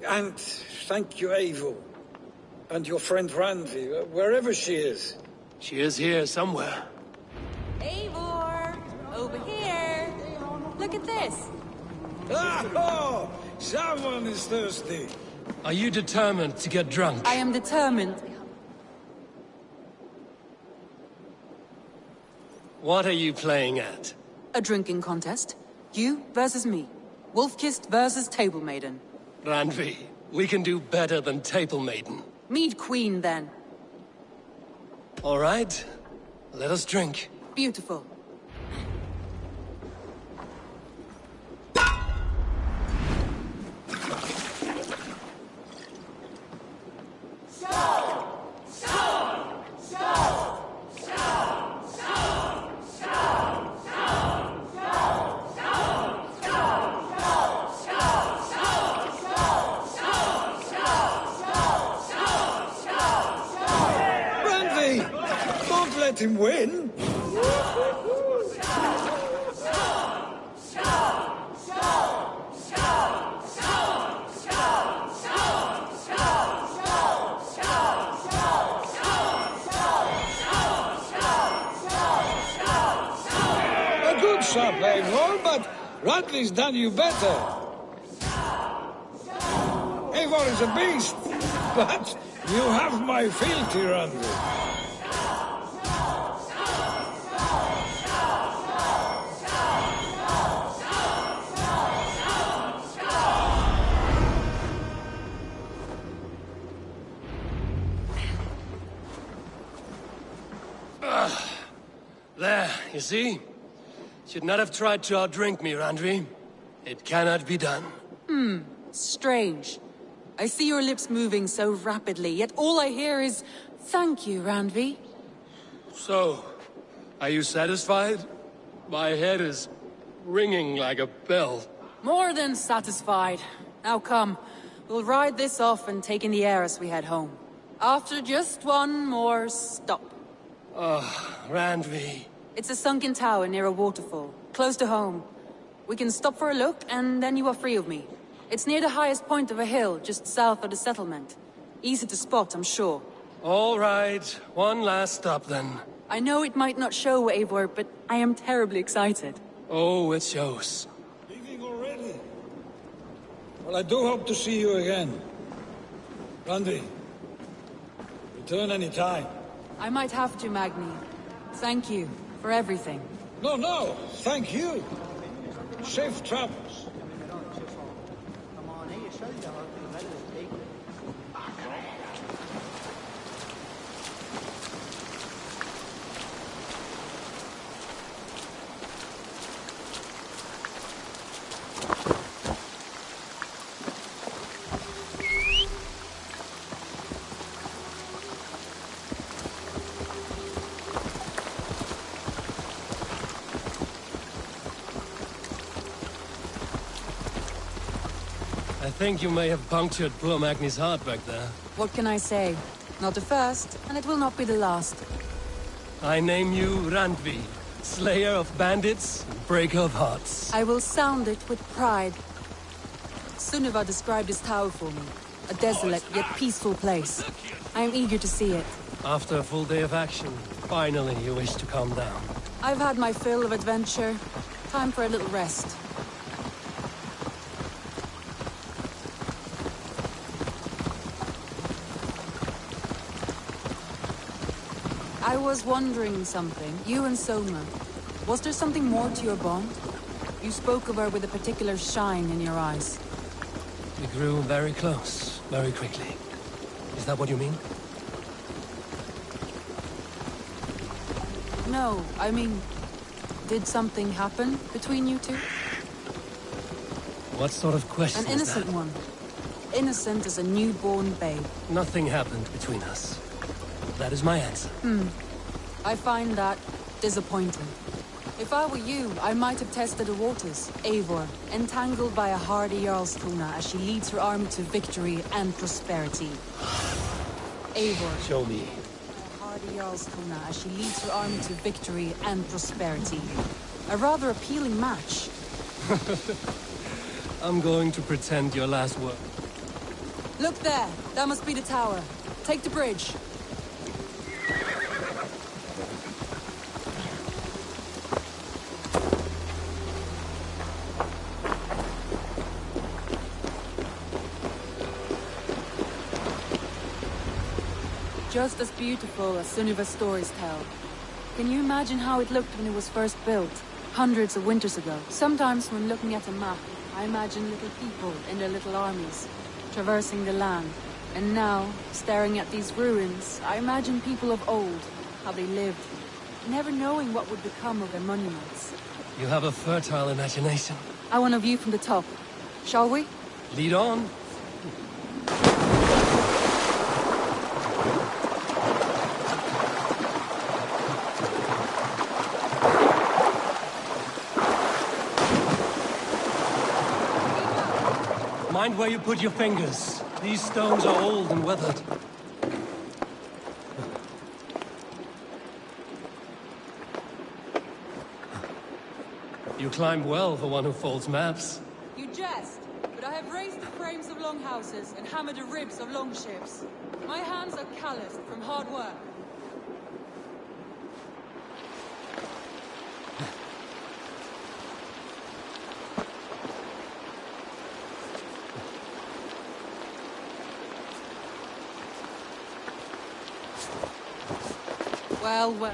Speaker 16: And thank you, Eivor. And your friend Randi, wherever she is.
Speaker 1: She is here somewhere.
Speaker 15: Eivor! Over here! Look at this!
Speaker 16: Oh! Someone is thirsty.
Speaker 1: Are you determined to get drunk?
Speaker 15: I am determined.
Speaker 1: What are you playing at?
Speaker 15: A drinking contest. You versus me. Wolf-kissed versus Table Maiden.
Speaker 1: Randvi, we can do better than Table Maiden.
Speaker 15: Mead Queen, then.
Speaker 1: All right. Let us drink.
Speaker 15: Beautiful.
Speaker 11: So!
Speaker 16: let him win. A good shot, Eivor, but Radley's done you better. Eivor is a beast, but you have my fealty, Radley.
Speaker 1: There, you see? Should not have tried to outdrink me, Randvi. It cannot be done.
Speaker 15: Strange. I see your lips moving so rapidly, yet all I hear is, "Thank you, Randvi."
Speaker 1: So, are you satisfied? My head is ringing like a bell.
Speaker 15: More than satisfied. Now come, we'll ride this off and take in the air as we head home. After just one more stop.
Speaker 1: Randvi.
Speaker 15: It's a sunken tower near a waterfall, close to home. We can stop for a look, and then you are free of me. It's near the highest point of a hill, just south of the settlement. Easy to spot, I'm sure.
Speaker 1: All right, one last stop then.
Speaker 15: I know it might not show, Eivor, but I am terribly excited.
Speaker 1: Oh, it shows.
Speaker 16: Leaving already? Well, I do hope to see you again. Randvi, return any time.
Speaker 15: I might have to, Magni. Thank you for everything.
Speaker 16: No, thank you. Safe travels.
Speaker 1: I think you may have punctured poor Magni's heart back there.
Speaker 15: What can I say? Not the first, and it will not be the last.
Speaker 1: I name you Randvi, slayer of bandits, breaker of hearts.
Speaker 15: I will sound it with pride. Sunniva described this tower for me. A desolate yet peaceful place. I am eager to see it.
Speaker 1: After a full day of action, finally you wish to calm down.
Speaker 15: I've had my fill of adventure. Time for a little rest. I was wondering something. You and Soma. Was there something more to your bond? You spoke of her with a particular shine in your eyes.
Speaker 1: We grew very close, very quickly. Is that what you mean?
Speaker 15: No, I mean... Did something happen between you two?
Speaker 1: What sort of question
Speaker 15: An innocent one. Innocent as a newborn babe.
Speaker 1: Nothing happened between us. That is my answer.
Speaker 15: I find that disappointing. If I were you, I might have tested the waters. Eivor, entangled by a hardy Jarlskona as she leads her army to victory and prosperity. Eivor.
Speaker 1: Show me.
Speaker 15: A hardy Jarlskona as she leads her army to victory and prosperity. A rather appealing match.
Speaker 1: I'm going to pretend your last word.
Speaker 15: Look there. That must be the tower. Take the bridge. Just as beautiful as Sunniva's stories tell. Can you imagine how it looked when it was first built, hundreds of winters ago? Sometimes when looking at a map, I imagine little people in their little armies, traversing the land. And now, staring at these ruins, I imagine people of old, how they lived, never knowing what would become of their monuments.
Speaker 1: You have a fertile imagination.
Speaker 15: I want a view from the top. Shall we?
Speaker 1: Lead on. Mind where you put your fingers. These stones are old and weathered. You climb well for one who folds maps.
Speaker 15: You jest, but I have raised the frames of longhouses and hammered the ribs of longships. My hands are calloused from hard work. Well.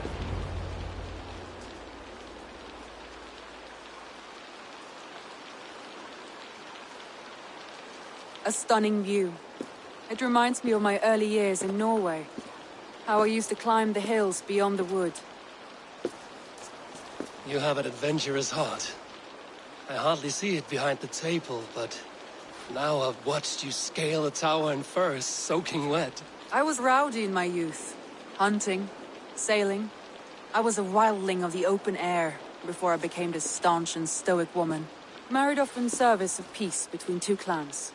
Speaker 15: A stunning view. It reminds me of my early years in Norway. How I used to climb the hills beyond the wood.
Speaker 1: You have an adventurous heart. I hardly see it behind the table, but now I've watched you scale a tower in furs, soaking wet.
Speaker 15: I was rowdy in my youth. Hunting, sailing. I was a wildling of the open air before I became this staunch and stoic woman. Married off in service of peace between two clans.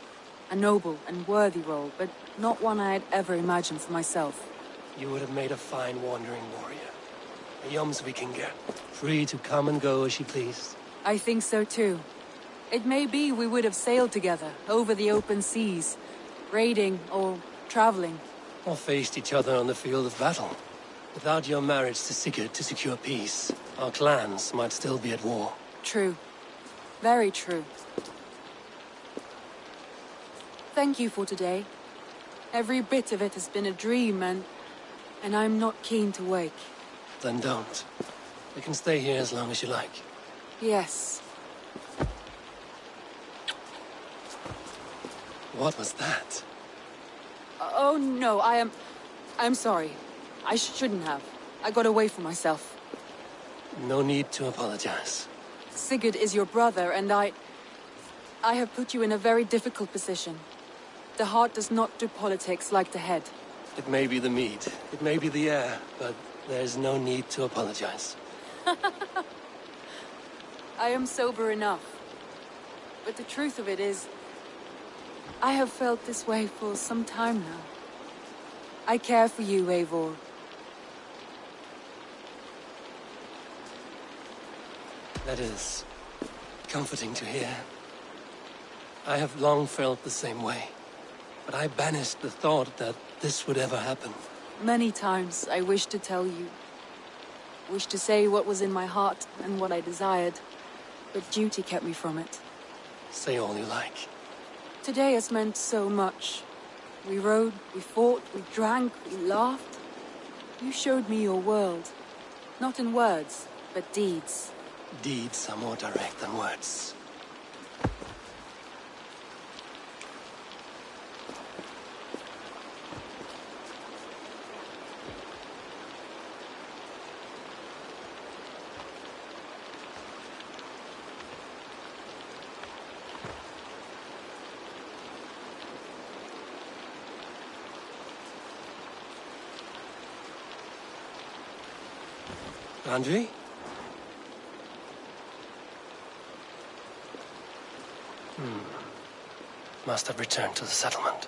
Speaker 15: A noble and worthy role, but not one I had ever imagined for myself.
Speaker 1: You would have made a fine wandering warrior. A Jomsvikinger, free to come and go as she pleased.
Speaker 15: I think so too. It may be we would have sailed together, over the open seas, raiding or traveling.
Speaker 1: Or faced each other on the field of battle. Without your marriage to Sigurd to secure peace, our clans might still be at war.
Speaker 15: True. Very true. Thank you for today. Every bit of it has been a dream, and I'm not keen to wake.
Speaker 1: Then don't. We can stay here as long as you like.
Speaker 15: Yes.
Speaker 1: What was that?
Speaker 15: Oh no, I'm sorry. I shouldn't have. I got away from myself.
Speaker 1: No need to apologize.
Speaker 15: Sigurd is your brother, and I have put you in a very difficult position. The heart does not do politics like the head.
Speaker 1: It may be the meat, it may be the air, but there's no need to apologize.
Speaker 15: I am sober enough. But the truth of it is, I have felt this way for some time now. I care for you, Eivor.
Speaker 1: That is comforting to hear. I have long felt the same way, but I banished the thought that this would ever happen.
Speaker 15: Many times I wished to tell you. Wished to say what was in my heart and what I desired, but duty kept me from it.
Speaker 1: Say all you like.
Speaker 15: Today has meant so much. We rode, we fought, we drank, we laughed. You showed me your world. Not in words, but deeds.
Speaker 1: Deeds are more direct than words. Andri? Must have returned to the settlement.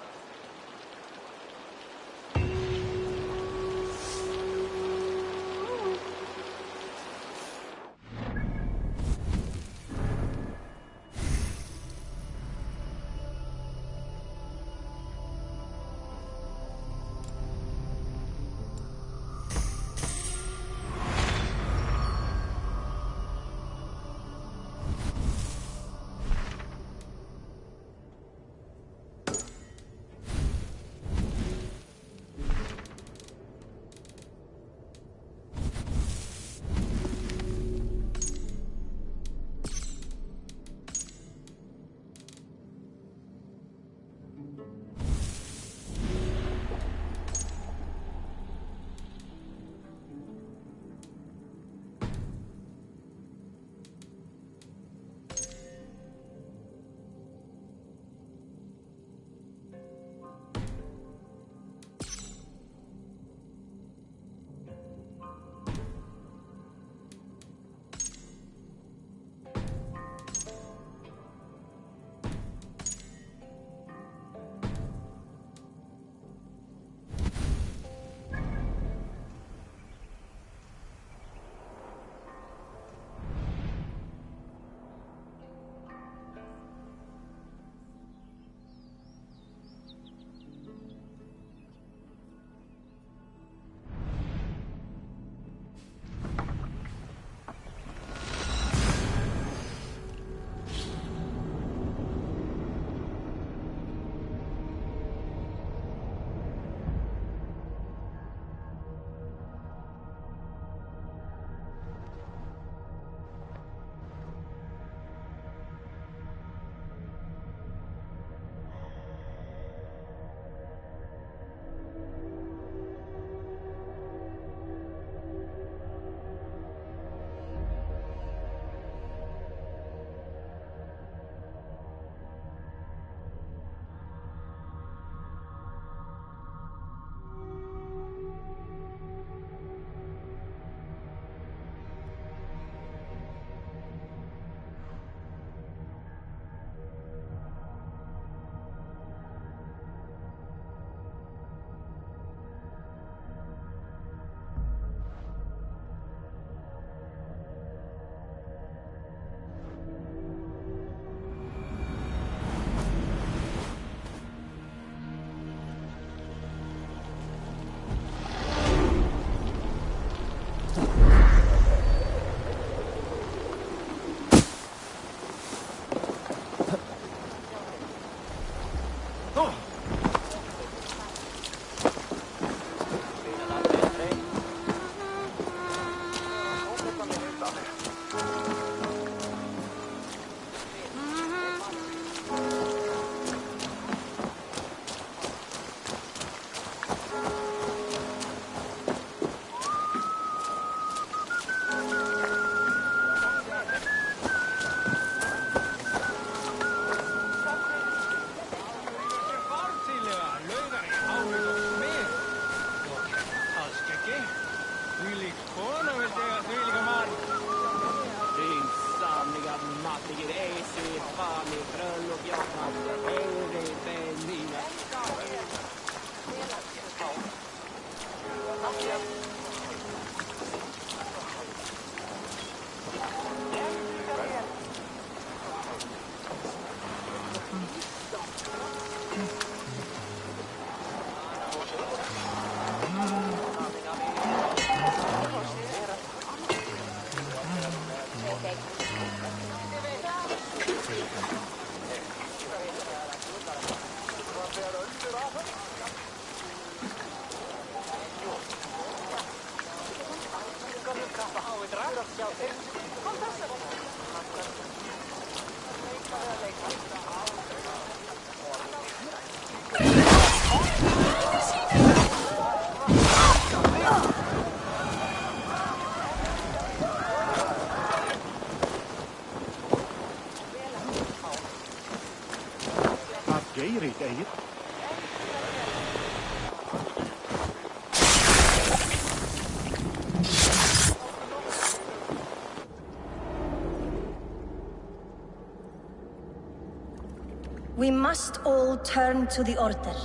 Speaker 3: We must all turn to the Order.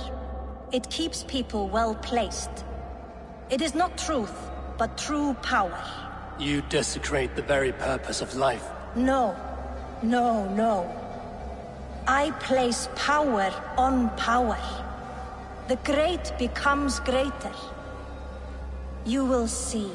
Speaker 3: It keeps people well placed. It is not truth, but true power.
Speaker 1: You desecrate the very purpose of life.
Speaker 3: No. No, no. I place power on power. The great becomes greater. You will see.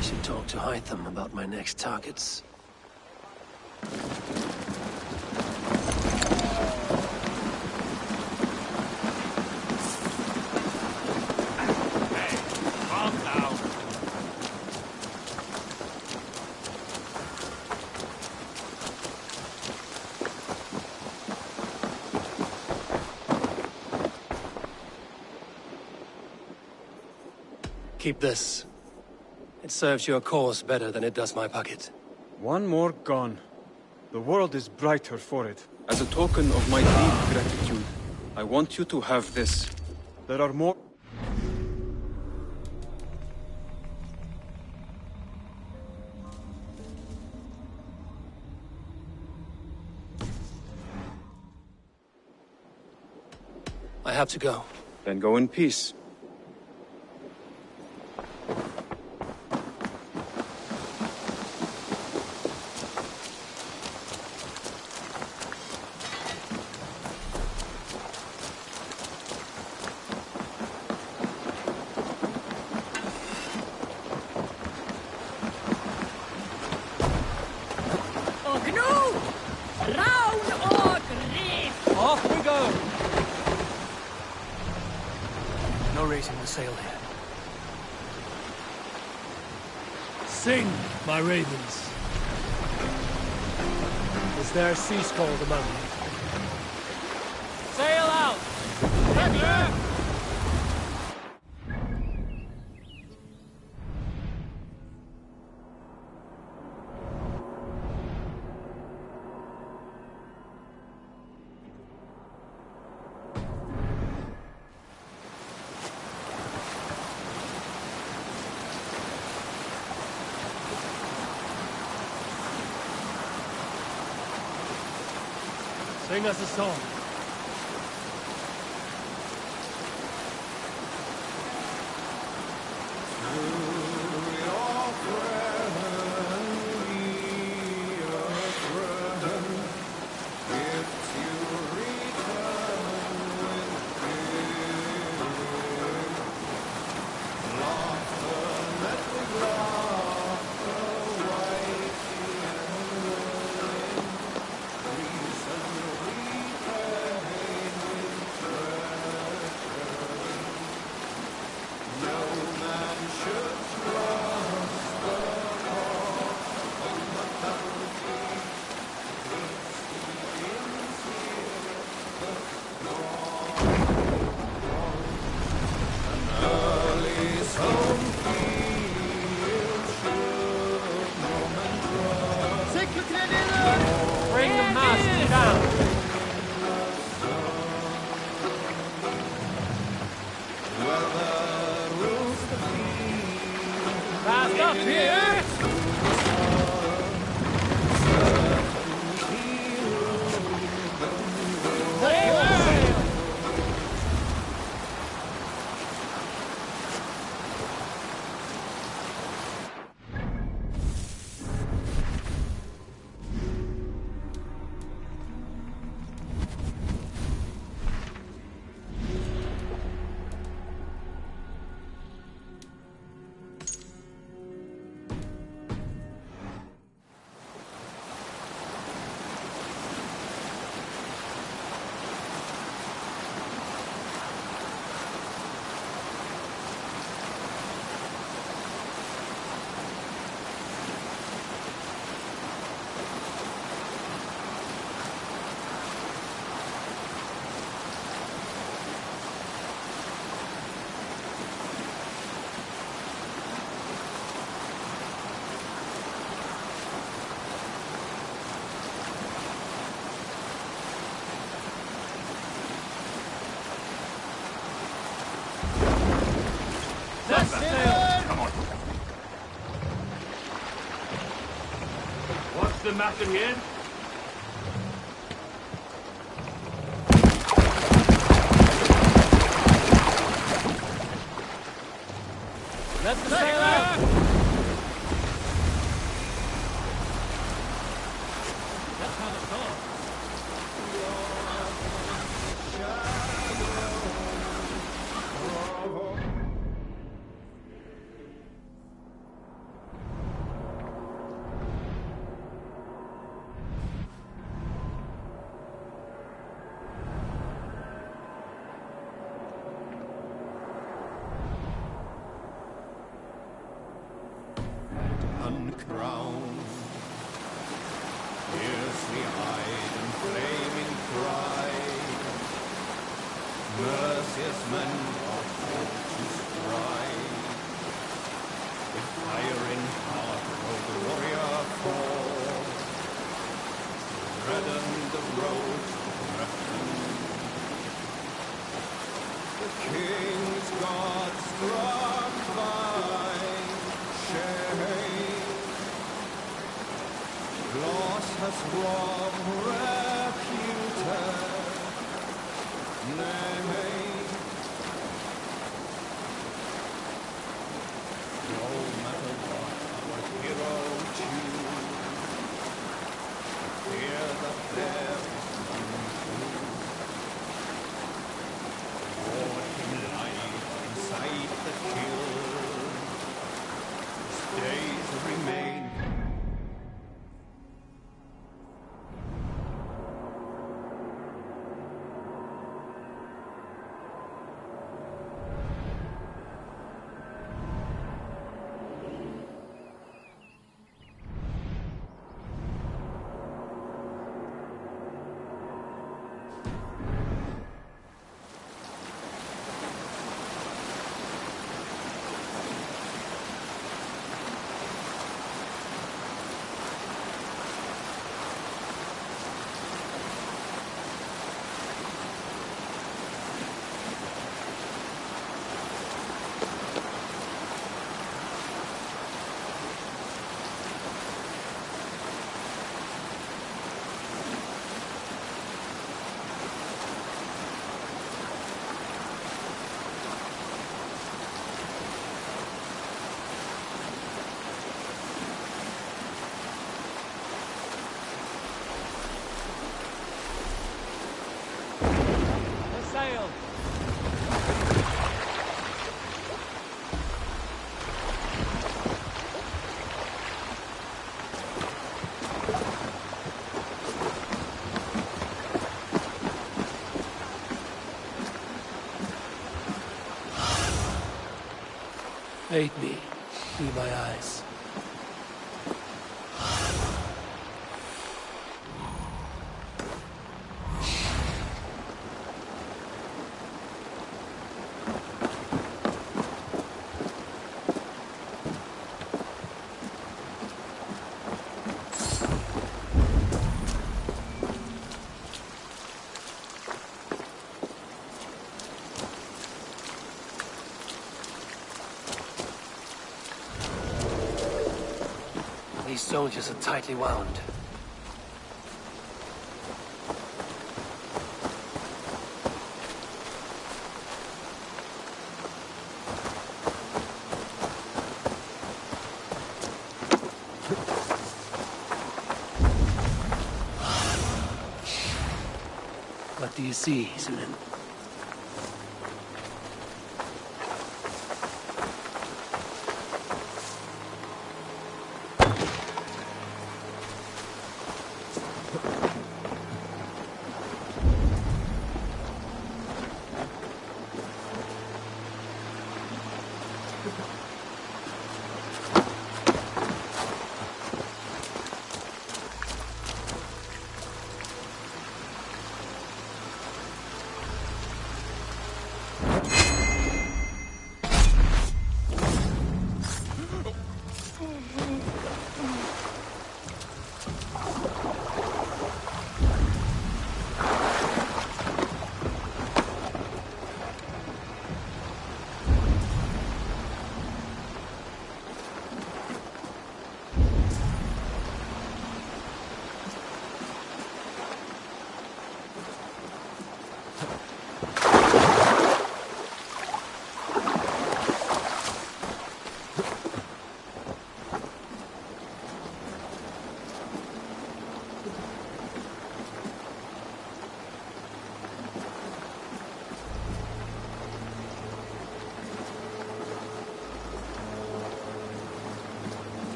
Speaker 1: I should talk to Hytham about my next targets. Keep this. It serves your cause better than it does my pocket.
Speaker 12: One more gone. The world is brighter for it. As a token of my deep gratitude, I want you to have this. There are more...
Speaker 1: I have to go.
Speaker 12: Then go in peace.
Speaker 1: decorating the sail here. Sing, my ravens. Is there a cease called among you? Sail out! Regular! Sing us a song. Bring the mast down. Fast up here!
Speaker 11: What's the matter here?
Speaker 1: Let the sail out! That's how it's gone.
Speaker 11: Uncrowned, fiercely eyed and flaming pride, merciless men are fought to stride. With fire in heart, will the warrior fall, redden the road to refuge. The king's God struck by shame, loss has robbed reputed name. No matter what our hero choose, fear that there is none true. War him life inside the kill, his days remain.
Speaker 1: Aid me. Be my eyes. These soldiers are tightly wound. What do you see, Sunan?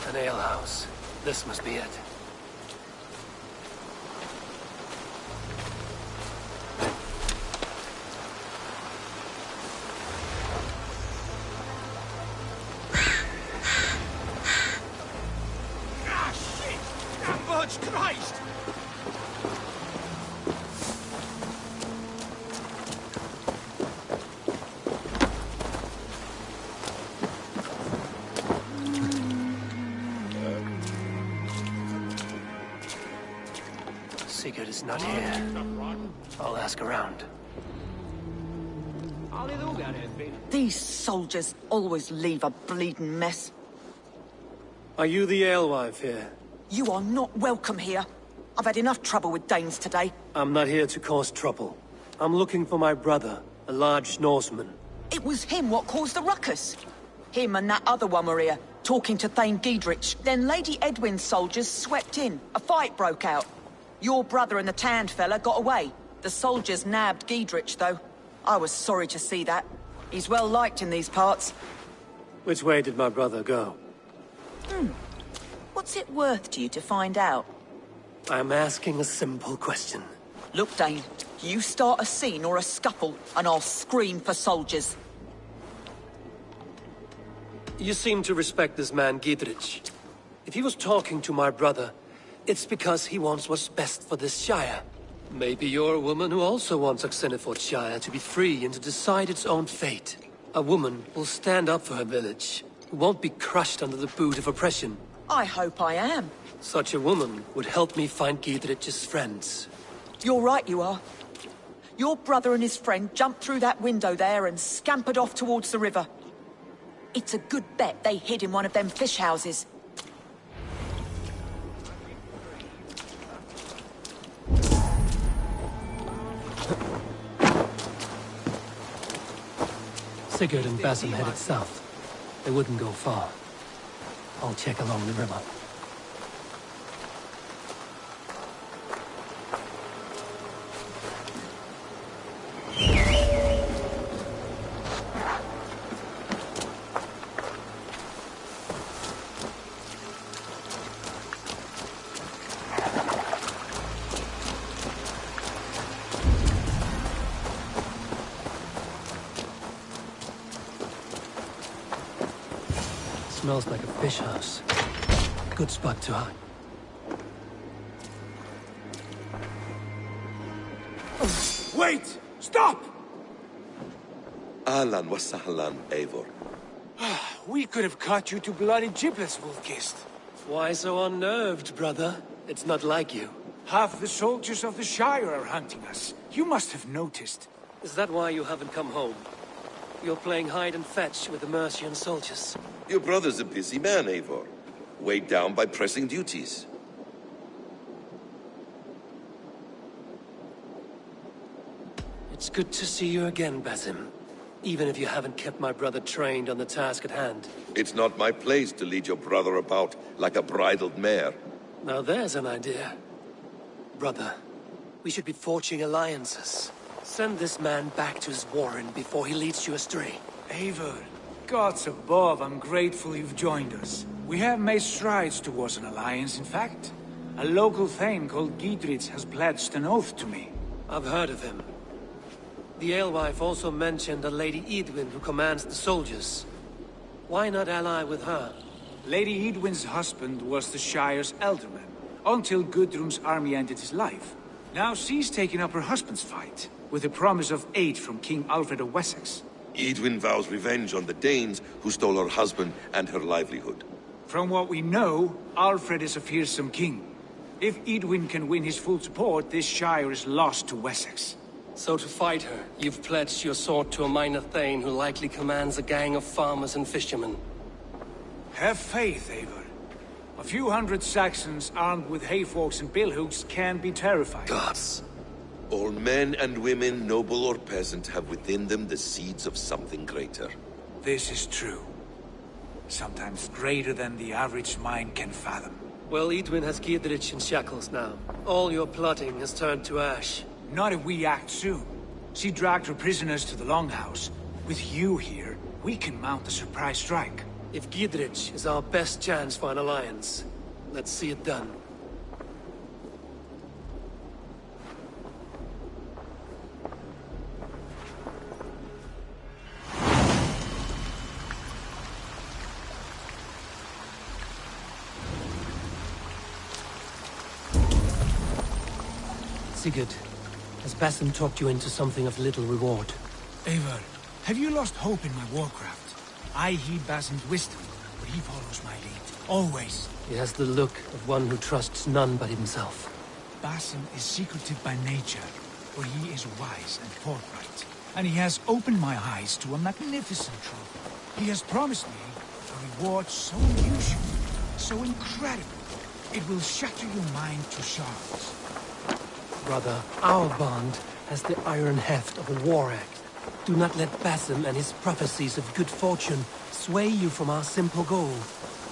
Speaker 1: An alehouse. This must be it.
Speaker 9: Ah, shit! Fudge Christ!
Speaker 1: Sigurd is not here. I'll ask around.
Speaker 17: These soldiers always leave a bleeding mess.
Speaker 1: Are you the alewife here?
Speaker 17: You are not welcome here. I've had enough trouble with Danes today.
Speaker 1: I'm not here to cause trouble. I'm looking for my brother, a large Norseman.
Speaker 17: It was him what caused the ruckus. Him and that other one were here, talking to Thane Giedrich. Then Lady Edwin's soldiers swept in. A fight broke out. Your brother and the tanned fella got away. The soldiers nabbed Giedrich, though. I was sorry to see that. He's well liked in these parts.
Speaker 1: Which way did my brother go?
Speaker 17: What's it worth to you to find out?
Speaker 1: I'm asking a simple question.
Speaker 17: Look, Dane, you start a scene or a scuffle, and I'll scream for soldiers.
Speaker 1: You seem to respect this man, Giedrich. If he was talking to my brother, it's because he wants what's best for this Shire. Maybe you're a woman who also wants Oxenford Shire to be free and to decide its own fate. A woman will stand up for her village, who won't be crushed under the boot of oppression.
Speaker 17: I hope I am.
Speaker 1: Such a woman would help me find Giedrich's friends.
Speaker 17: You're right, you are. Your brother and his friend jumped through that window there and scampered off towards the river. It's a good bet they hid in one of them fish houses.
Speaker 1: Sigurd and Basim headed south. They wouldn't go far. I'll check along the river. smells like a fish house. Good spot to hide.
Speaker 6: Wait! Stop!
Speaker 18: Ahlan wa sahlan, Eivor.
Speaker 16: We could have cut you to bloody giblets, Wolfkist.
Speaker 1: Why so unnerved, brother? It's not like you.
Speaker 16: Half the soldiers of the Shire are hunting us. You must have noticed.
Speaker 1: Is that why you haven't come home? You're playing hide and fetch with the Mercian soldiers.
Speaker 18: Your brother's a busy man, Eivor. Weighed down by pressing duties.
Speaker 1: It's good to see you again, Basim. Even if you haven't kept my brother trained on the task at hand.
Speaker 18: It's not my place to lead your brother about like a bridled mare.
Speaker 1: Now there's an idea. Brother, we should be forging alliances. Send this man back to his warren before he leads you astray.
Speaker 16: Eivor, gods above, I'm grateful you've joined us. We have made strides towards an alliance, in fact. A local thane called Giedrich has pledged an oath to me.
Speaker 1: I've heard of him. The alewife also mentioned a Lady Edwin who commands the soldiers. Why not ally with her?
Speaker 16: Lady Edwin's husband was the Shire's elderman, until Gudrun's army ended his life. Now she's taken up her husband's fight, with the promise of aid from King Alfred of Wessex.
Speaker 18: Edwin vows revenge on the Danes who stole her husband and her livelihood.
Speaker 16: From what we know, Alfred is a fearsome king. If Edwin can win his full support, this Shire is lost to Wessex.
Speaker 1: So to fight her, you've pledged your sword to a minor thane who likely commands a gang of farmers and fishermen.
Speaker 16: Have faith, Eivor. A few hundred Saxons armed with hayforks and billhooks can be terrifying.
Speaker 1: Gods.
Speaker 18: All men and women, noble or peasant, have within them the seeds of something greater.
Speaker 16: This is true. Sometimes greater than the average mind can fathom.
Speaker 1: Well, Edwin has Giedrich in shackles now. All your plotting has turned to ash.
Speaker 16: Not if we act soon. She dragged her prisoners to the Longhouse. With you here, we can mount a surprise strike.
Speaker 1: If Giedrich is our best chance for an alliance, let's see it done. Sigurd, has Basim talked you into something of little reward?
Speaker 16: Eivor, have you lost hope in my warcraft? I heed Basim's wisdom, but he follows my lead. Always.
Speaker 1: He has the look of one who trusts none but himself.
Speaker 16: Basim is secretive by nature, but he is wise and forthright. And he has opened my eyes to a magnificent truth. He has promised me a reward so unusual, so incredible, it will shatter your mind to shards.
Speaker 1: Brother, our bond has the iron heft of a war act. Do not let Basim and his prophecies of good fortune sway you from our simple goal.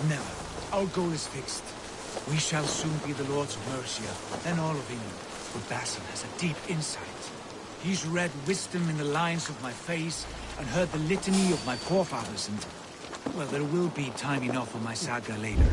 Speaker 16: Never. Our goal is fixed. We shall soon be the lords of Mercia, then all of England. But Basim has a deep insight. He's read wisdom in the lines of my face and heard the litany of my forefathers, and... well, there will be time enough for my saga later.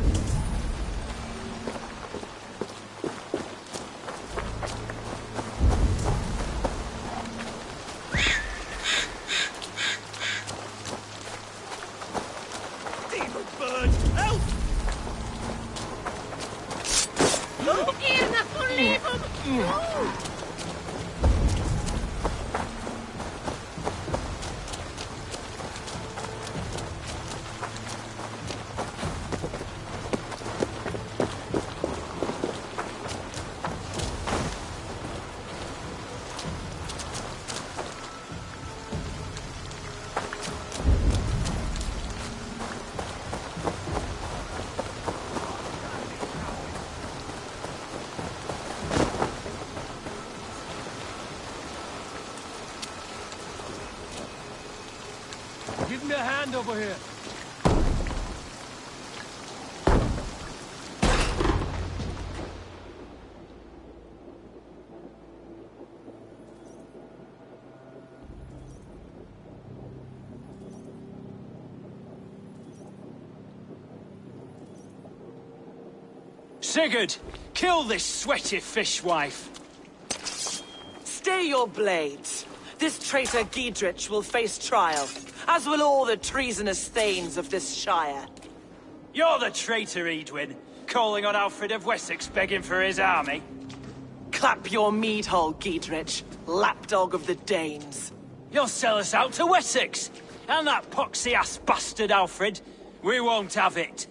Speaker 1: Give me a hand over here.
Speaker 16: Sigurd, kill this sweaty fishwife.
Speaker 17: Stay your blades. This traitor Giedrich will face trial, as will all the treasonous thanes of this shire.
Speaker 19: You're the traitor, Edwin, calling on Alfred of Wessex begging for his army.
Speaker 20: Clap your mead hole, Giedrich, lapdog of the Danes.
Speaker 19: You'll sell us out to Wessex, and that poxy-ass bastard Alfred. We won't have it.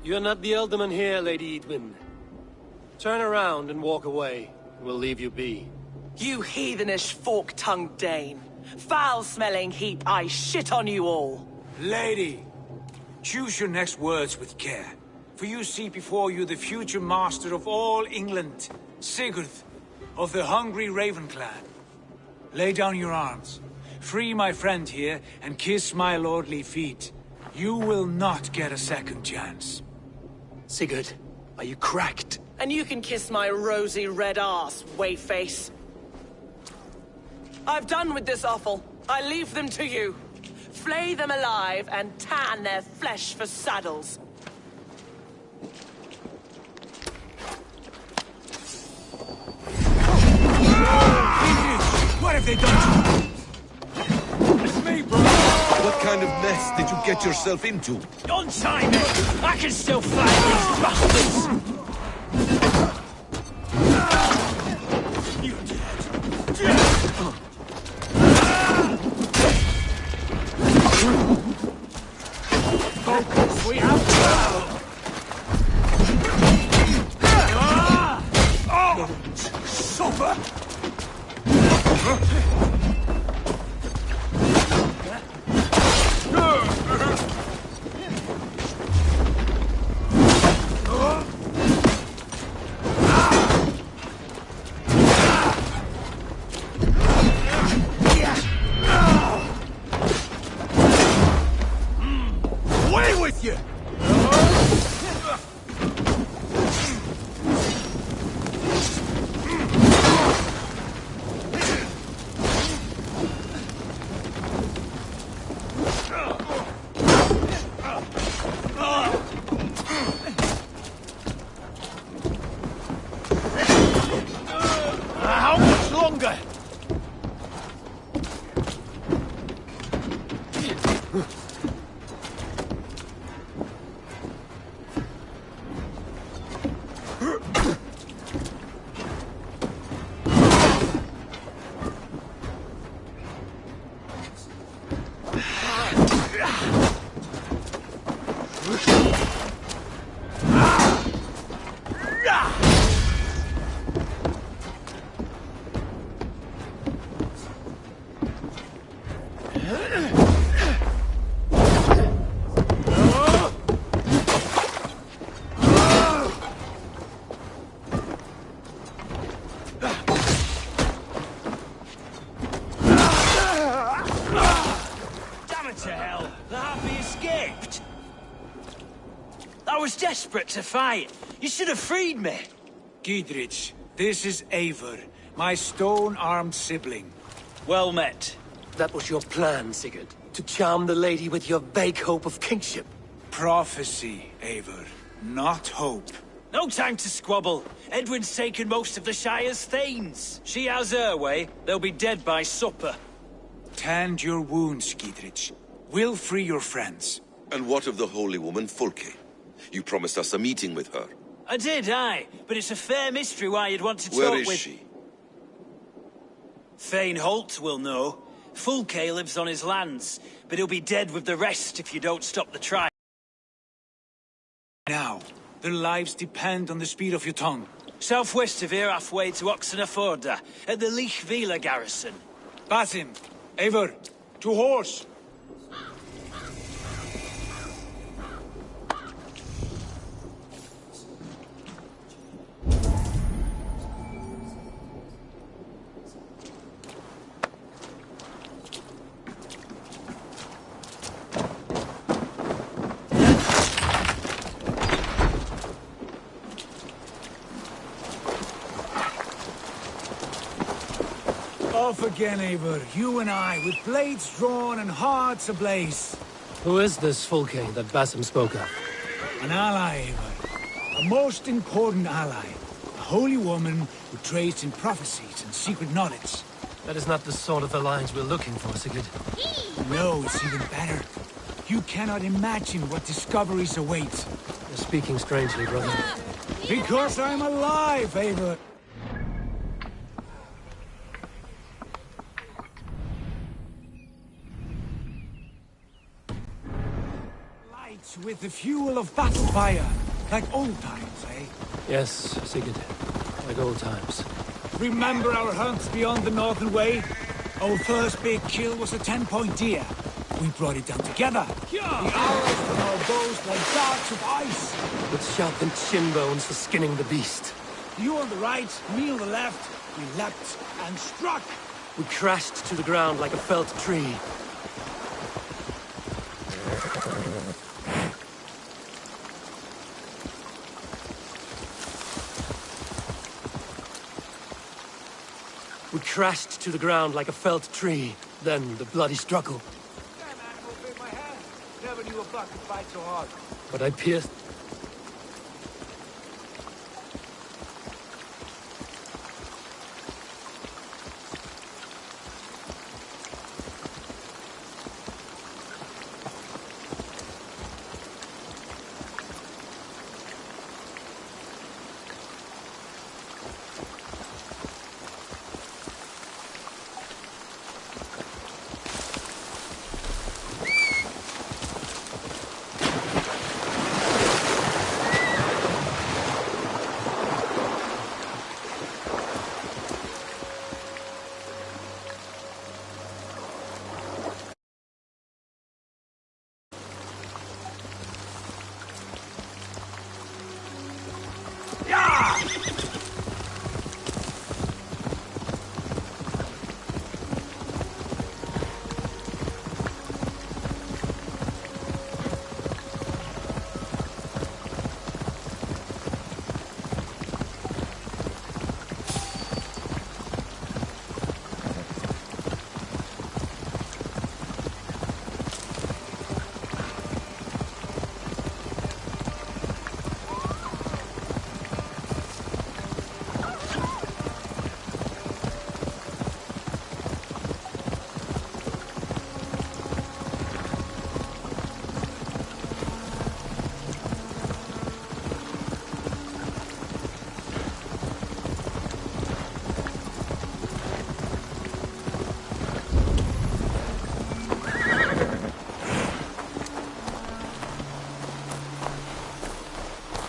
Speaker 1: You're not the alderman here, Lady Edwin. Turn around and walk away. We'll leave you be.
Speaker 20: You heathenish fork-tongued Dane. Foul-smelling heap, I shit on you all.
Speaker 21: Lady, choose your next words with care. For you see before you the future master of all England, Sigurd, of the hungry Raven clan. Lay down your arms. Free my friend here, and kiss my lordly feet. You will not get a second chance.
Speaker 20: Sigurd, are you cracked? And you can kiss my rosy red ass, wayface. I've done with this offal. I leave them to you. Flay them alive and tan their flesh for saddles.
Speaker 21: What have they done?
Speaker 19: It's me, bro!
Speaker 18: What kind of mess did you get yourself into?
Speaker 19: Don't time it! I can still fight these bastards! You Focus, we have to! Supper!
Speaker 21: Away with you!
Speaker 19: How much longer? Damn it to hell! The Happy escaped! I was desperate to fight. You should have freed me.
Speaker 21: Giedrich, this is Eivor, my stone-armed sibling.
Speaker 19: Well met.
Speaker 1: That was your plan, Sigurd. To charm the lady with your vague hope of kingship.
Speaker 21: Prophecy, Eivor, not hope.
Speaker 19: No time to squabble. Edwin's taken most of the Shire's thanes. She has her way. They'll be dead by supper.
Speaker 21: Tend your wounds, Giedrich. We'll free your friends.
Speaker 18: And what of the holy woman Fulke? You promised us a meeting with her.
Speaker 19: I did, aye. But it's a fair mystery why you'd want to talk
Speaker 18: Where
Speaker 19: with...
Speaker 18: is she?
Speaker 19: Thane Holt will know. Fulke lives on his lands, but he'll be dead with the rest if you don't stop the trial.
Speaker 21: Now, their lives depend on the speed of your tongue.
Speaker 19: Southwest of here, halfway to Oxenaforda, at the Lichvila garrison.
Speaker 21: Basim, Eivor, to horse! Off again, Eivor. You and I, with blades drawn and hearts ablaze.
Speaker 1: Who is this Fulke that Basim spoke of?
Speaker 21: An ally, Eivor. A most important ally. A holy woman who trades in prophecies and secret knowledge.
Speaker 1: That is not the sort of alliance we're looking for, Sigurd.
Speaker 21: No, it's even better. You cannot imagine what discoveries await.
Speaker 1: You're speaking strangely, brother.
Speaker 21: Because I'm alive, Eivor. Lights with the fuel of battle fire. Like old times, eh?
Speaker 1: Yes, Sigurd. Like old times.
Speaker 21: Remember our hunts beyond the Northern Way? Our first big kill was a 10-point deer. We brought it down together. The arrows from our bows like darts of ice.
Speaker 1: With sharpened shin bones for skinning the beast.
Speaker 21: You on the right, me on the left. We leapt and struck.
Speaker 1: We crashed to the ground like a felled tree. We crashed to the ground like a felled tree. Then the bloody struggle.
Speaker 21: Damn animal bit my hand. Never knew a buck could fight so hard.
Speaker 1: But I pierced...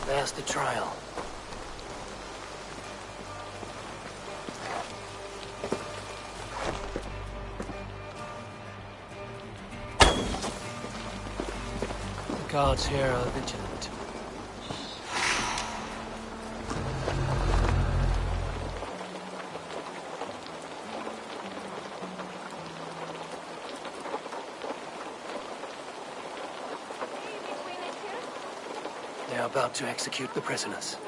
Speaker 1: There's the trial. The guards here are vigilant. They are about to execute the prisoners.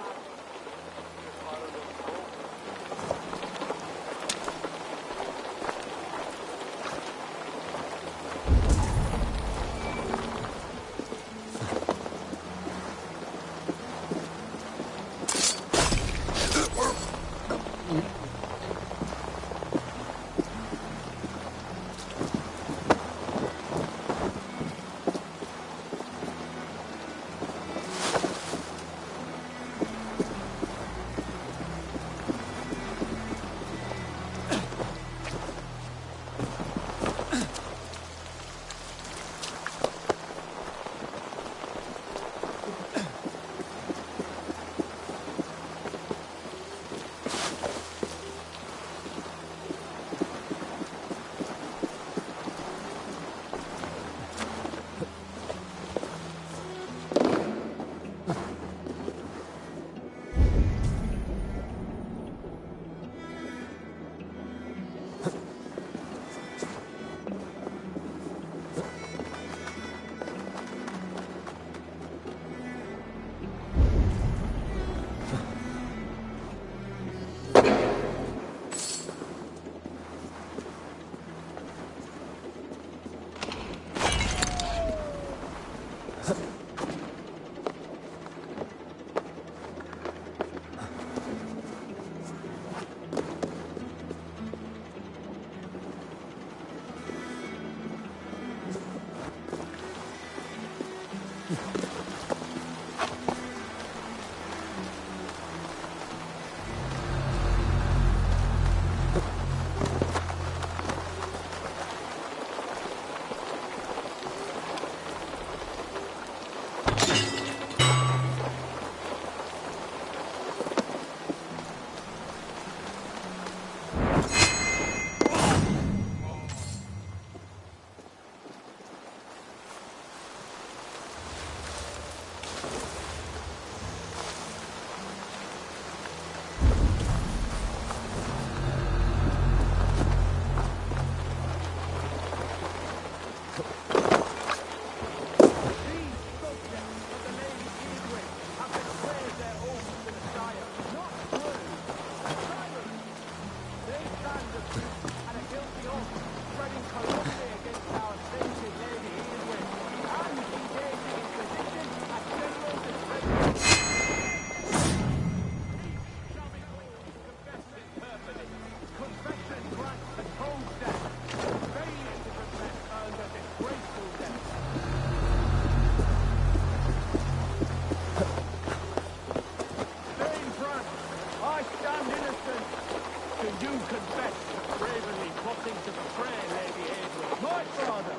Speaker 6: confess bravely plotting to betray Lady Edwin? My father,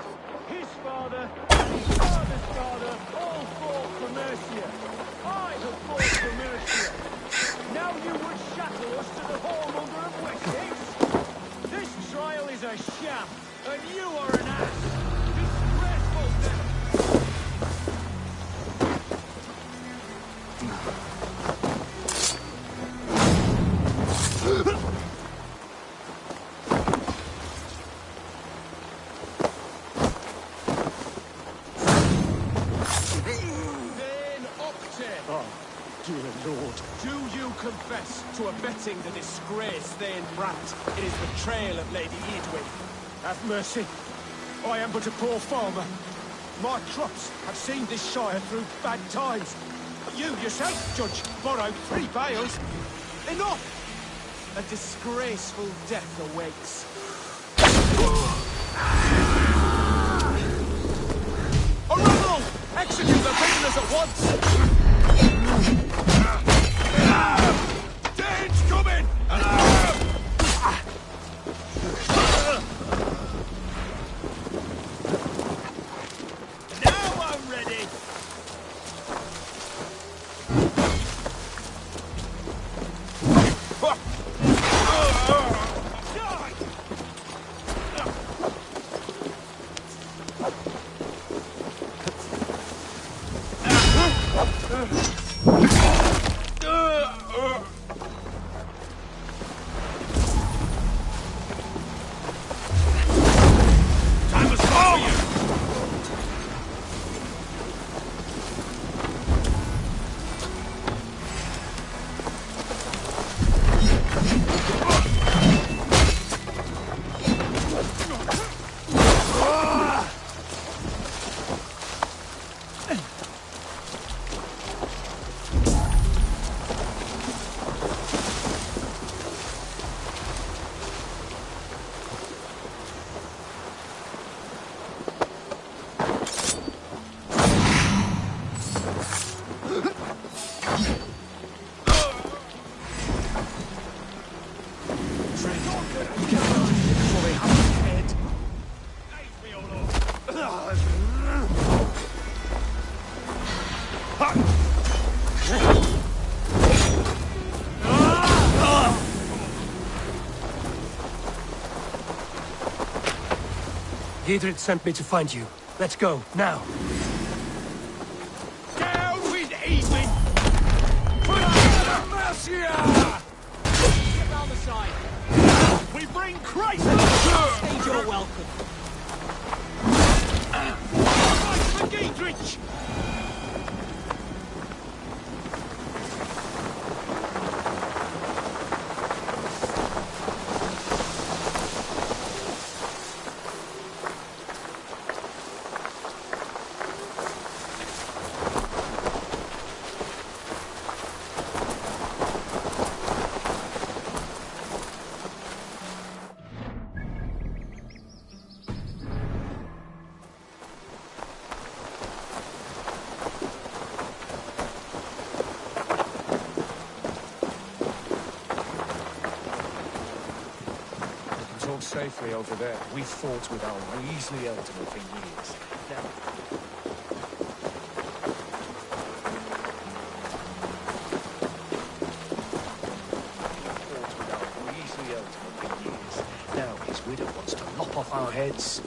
Speaker 6: his father, and his father's father all fought for Mercia. I have fought for Mercia. Now you would shackle us to the whoremonger of Wessex? This trial is a sham, and you are an ass. Disgraceful devil! Dear Lord, do you confess to abetting the disgrace Thane Brat in his betrayal of Lady Edwin? Have mercy. I am but a poor farmer. My crops have seen this shire through bad times. You yourself, Judge, borrowed 3 bales. Enough! A disgraceful death awaits. A rebel! Execute the prisoners at once! Dane's coming! Now I'm ready! Giedrich sent me to find you. Let's go, now. Down with Edwin! For Mercia! Get round the side. We bring Christ! Stage your welcome. Fight for Giedrich! Safely over there. We fought with our Weasley elder for years. Now... fought with our Weasley elder for years. Now his widow wants to lop off our heads.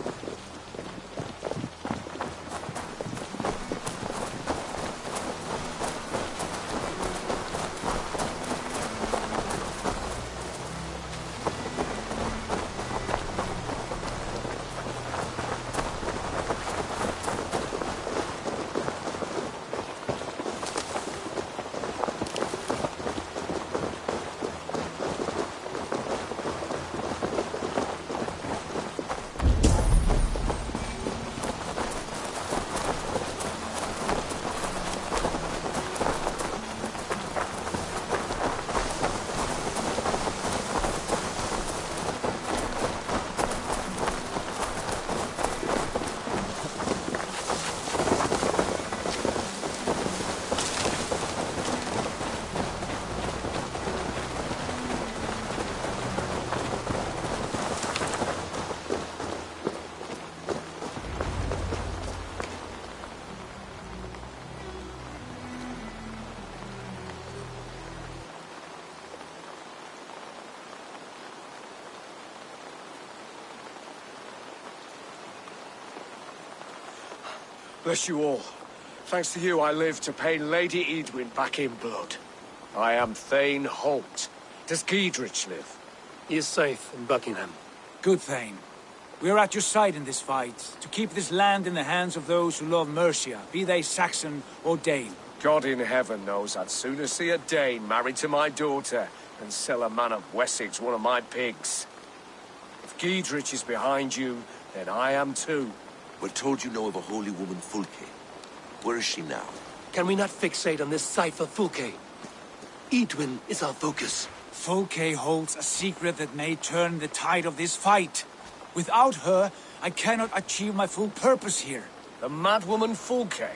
Speaker 5: Bless you all. Thanks to you, I live to pay Lady Edwin back in blood. I am Thane Holt. Does Giedrich live?
Speaker 1: He is safe in Buckingham.
Speaker 21: Good, Thane. We are at your side in this fight, to keep this land in the hands of those who love Mercia, be they Saxon or Dane.
Speaker 5: God in heaven knows I'd sooner see a Dane married to my daughter than sell a man of Wessex one of my pigs. If Giedrich is behind you, then I am too.
Speaker 18: We're told you know of a holy woman, Fulke. Where is she now?
Speaker 1: Can we not fixate on this cipher, Fulke? Edwin is our focus.
Speaker 21: Fulke holds a secret that may turn the tide of this fight. Without her, I cannot achieve my full purpose here.
Speaker 5: The madwoman Fulke?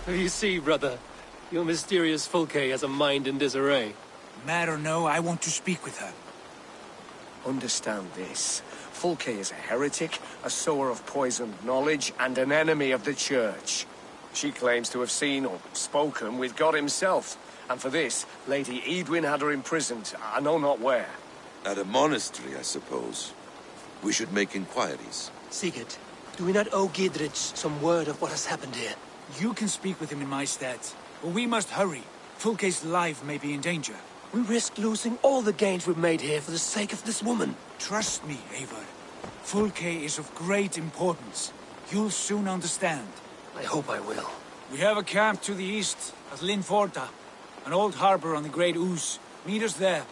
Speaker 1: You see, brother, your mysterious Fulke has a mind in disarray.
Speaker 21: Mad or no, I want to speak with her.
Speaker 5: Understand this. Fulke is a heretic, a sower of poisoned knowledge, and an enemy of the Church. She claims to have seen or spoken with God himself, and for this, Lady Edwin had her imprisoned, I know not where.
Speaker 18: At a monastery, I suppose. We should make inquiries.
Speaker 1: Sigurd, do we not owe Giedrich some word of what has happened here?
Speaker 21: You can speak with him in my stead, but we must hurry. Fulke's life may be in danger.
Speaker 1: We risk losing all the gains we've made here for the sake of this woman.
Speaker 21: Trust me, Eivor. Fulke is of great importance. You'll soon understand.
Speaker 1: I hope I will.
Speaker 21: We have a camp to the east at Linforta, an old harbor on the Great Ouse. Meet us there.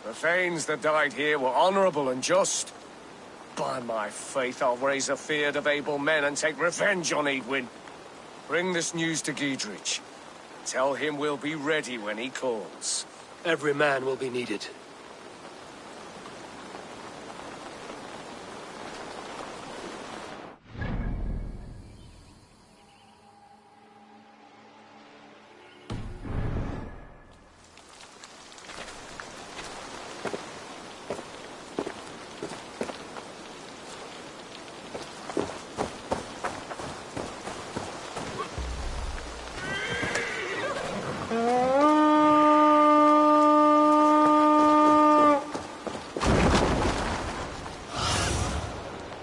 Speaker 5: The Thanes that died here were honorable and just. By my faith, I'll raise a feared of able men and take revenge on Edwin. Bring this news to Giedrich. Tell him we'll be ready when he calls.
Speaker 1: Every man will be needed.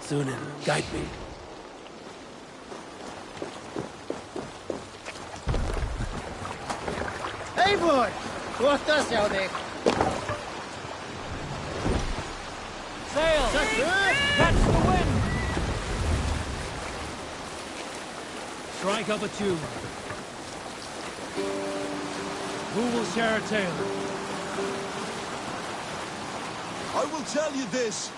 Speaker 1: Sunan, guide me.
Speaker 22: Eivor! Tuosta sjá þig.
Speaker 1: Sail! Catch the wind! Strike up a tune. Who will share a tale?
Speaker 6: I will tell you this.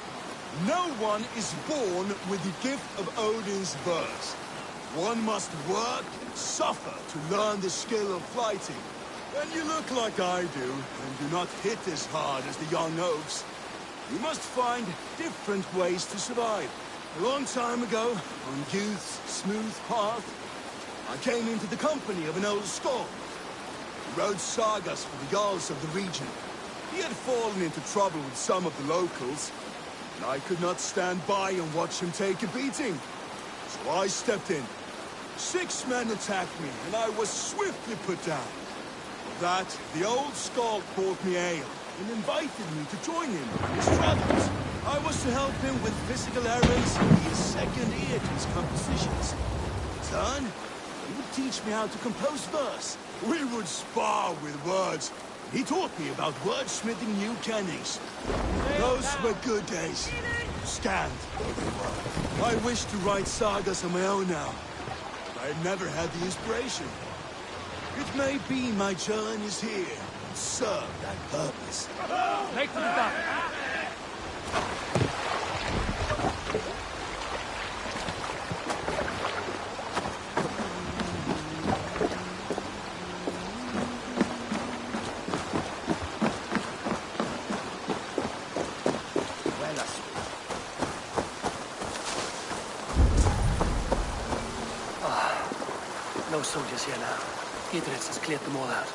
Speaker 6: No one is born with the gift of Odin's verse. One must work and suffer to learn the skill of fighting. When you look like I do, and do not hit as hard as the young oaks, you must find different ways to survive. A long time ago, on youth's smooth path, I came into the company of an old Skald. He wrote sagas for the Jarls of the region. He had fallen into trouble with some of the locals, and I could not stand by and watch him take a beating. So I stepped in. 6 men attacked me, and I was swiftly put down. For that, the old Skald brought me ale, and invited me to join him in his travels. I was to help him with physical errands and be a second ear to his compositions. In turn, he would teach me how to compose verse. We would spar with words. He taught me about wordsmithing new kennings. Those were good days. Scanned every word. I wish to write sagas of my own now. I have never had the inspiration. It may be my journeys here would serve that purpose.
Speaker 1: Make for the dock. No soldiers here now. Giedrich has cleared them all out.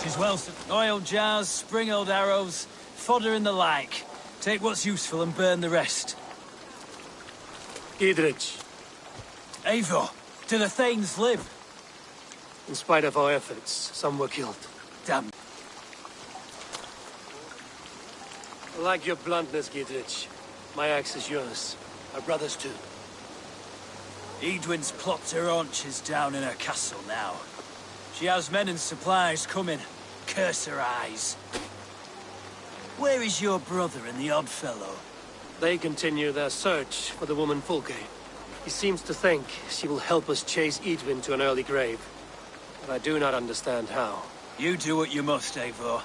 Speaker 21: She's
Speaker 19: well, sir. Oil jars, spring-oiled arrows, fodder and the like. Take what's useful and burn the rest.
Speaker 1: Giedrich,
Speaker 19: Eivor, do the Thanes live?
Speaker 1: in spite of our efforts, some were killed.
Speaker 19: Damn.
Speaker 1: I like your bluntness, Giedrich. My axe is yours. Our brothers too.
Speaker 19: Edwin's plopped her haunches down in her castle now. She has men and supplies coming. Curse her eyes. Where is your brother and the odd fellow?
Speaker 1: They continue their search for the woman Fulke. He seems to think she will help us chase Edwin to an early grave. But I do not understand how.
Speaker 19: You do what you must, Eivor.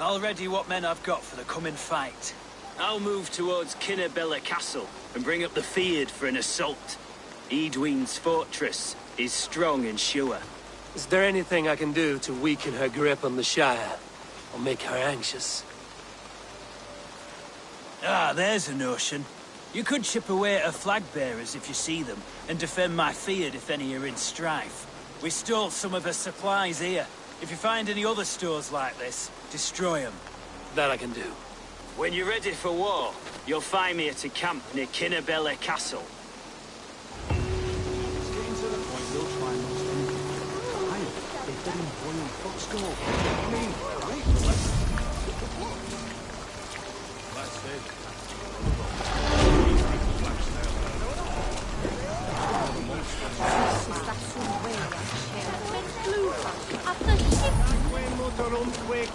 Speaker 19: I'll ready what men I've got for the coming fight. I'll move towards Kinnabella Castle and bring up the Fyrd for an assault. Edwin's fortress is strong and sure.
Speaker 1: Is there anything I can do to weaken her grip on the Shire? Or make her anxious?
Speaker 19: Ah, there's a notion. You could chip away at her flag bearers if you see them, and defend my Fyrd if any are in strife. We stole some of her supplies here. If you find any other stores like this, destroy them.
Speaker 1: That I can do.
Speaker 19: When you're ready for war, you'll find me at a camp near Kinnabella Castle.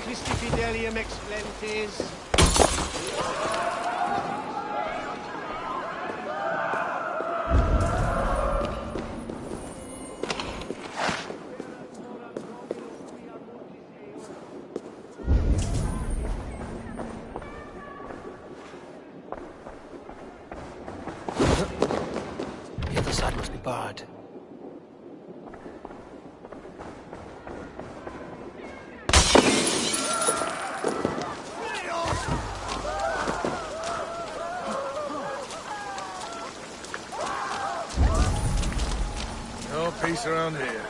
Speaker 22: Christi Fidelium explentes.
Speaker 1: The other side must be barred.
Speaker 4: No peace around here.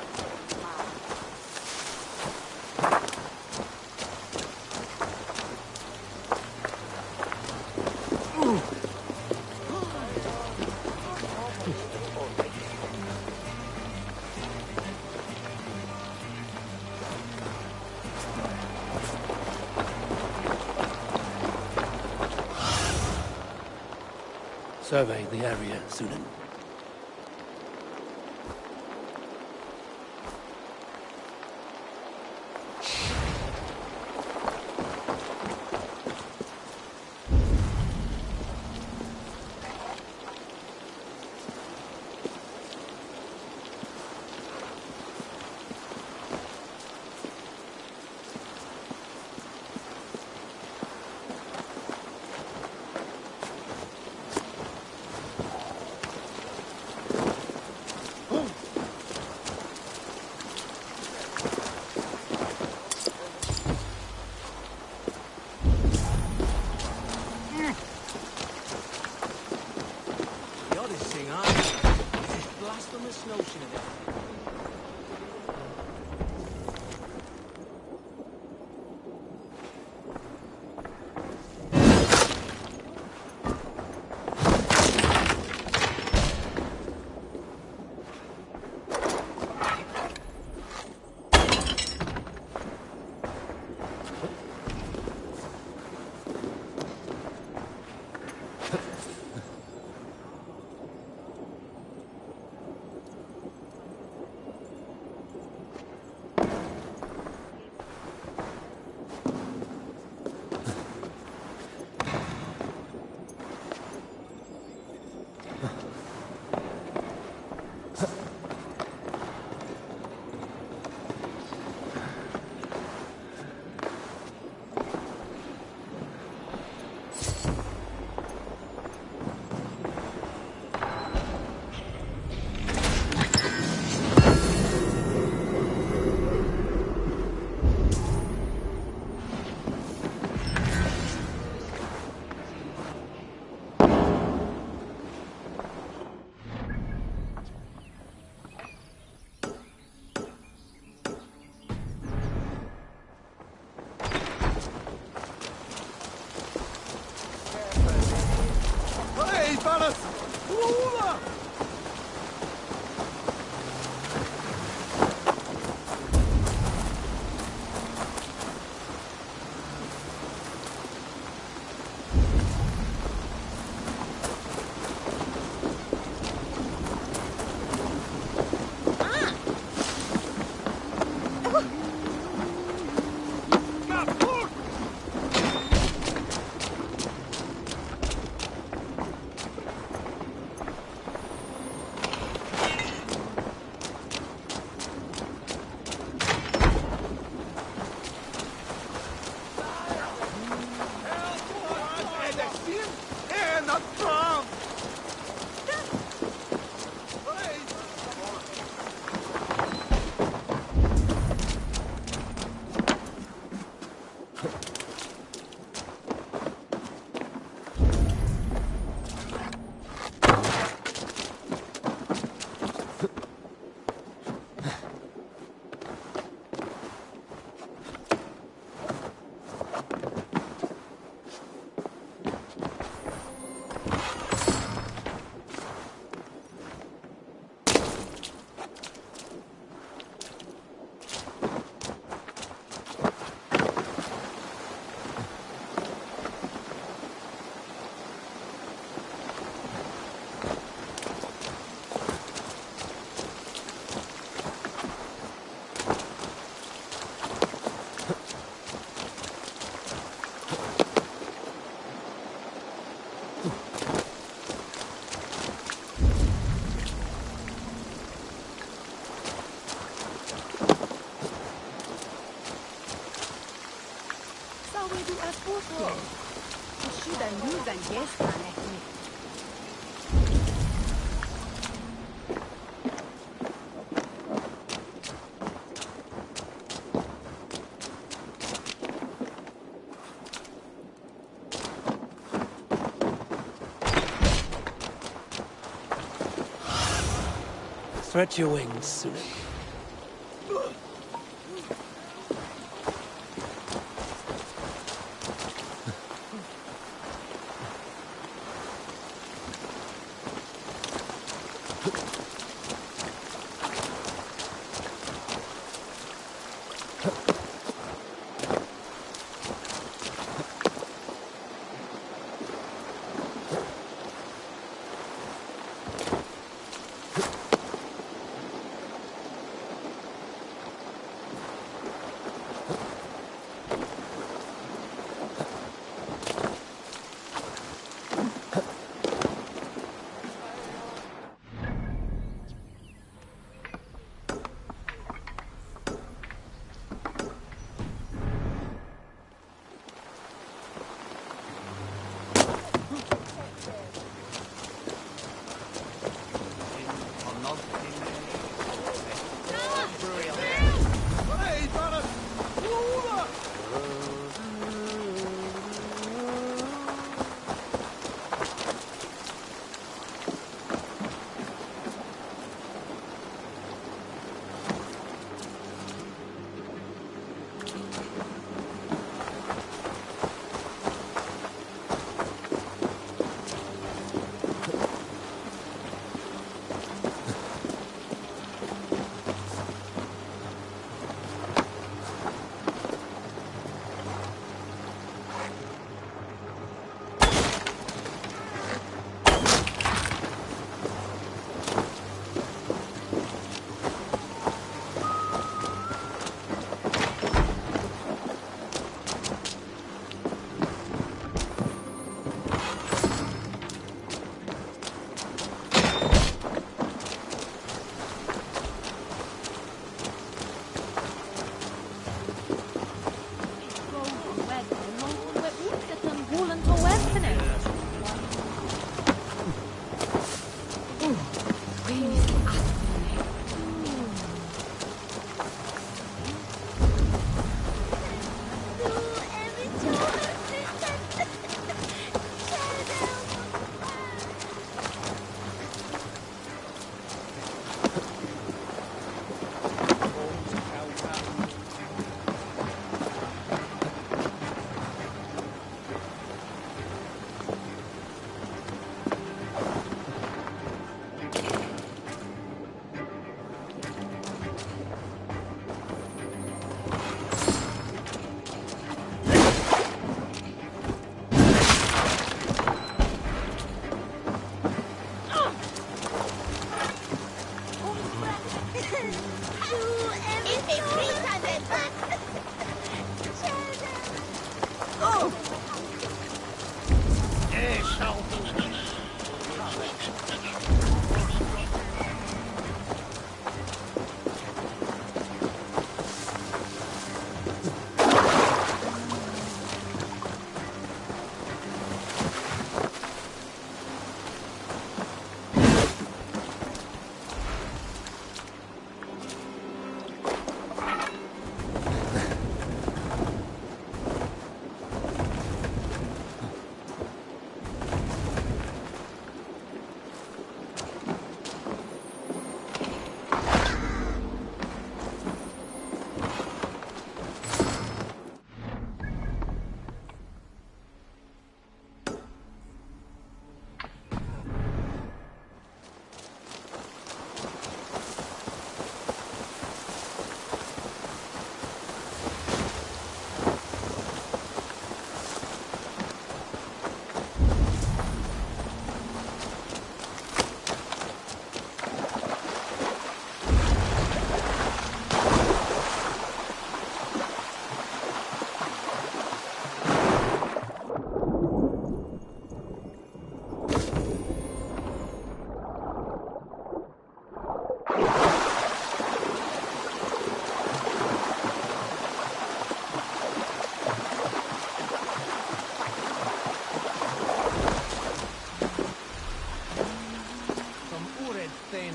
Speaker 1: Survey the area, Sunan. Spread your wings, Sune.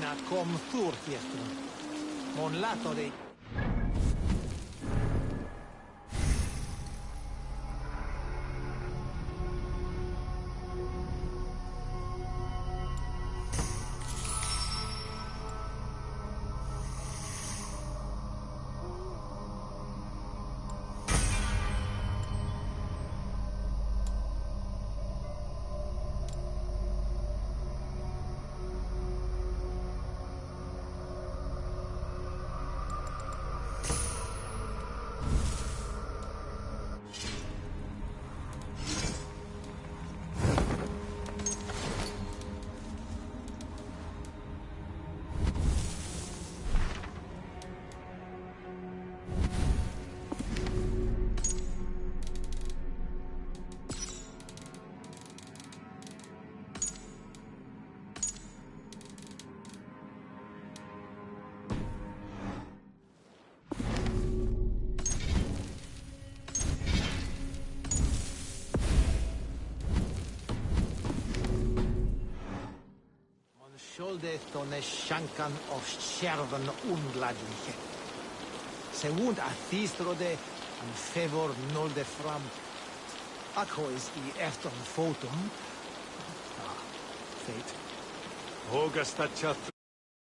Speaker 22: Mina kom Thorfjestrum. Mon lato de... Sköldet och sjankan av kärven undladliche. Se und a thistrode en favor nolde fram. Akhois I efton fotum. Fate.
Speaker 6: Hoga stachat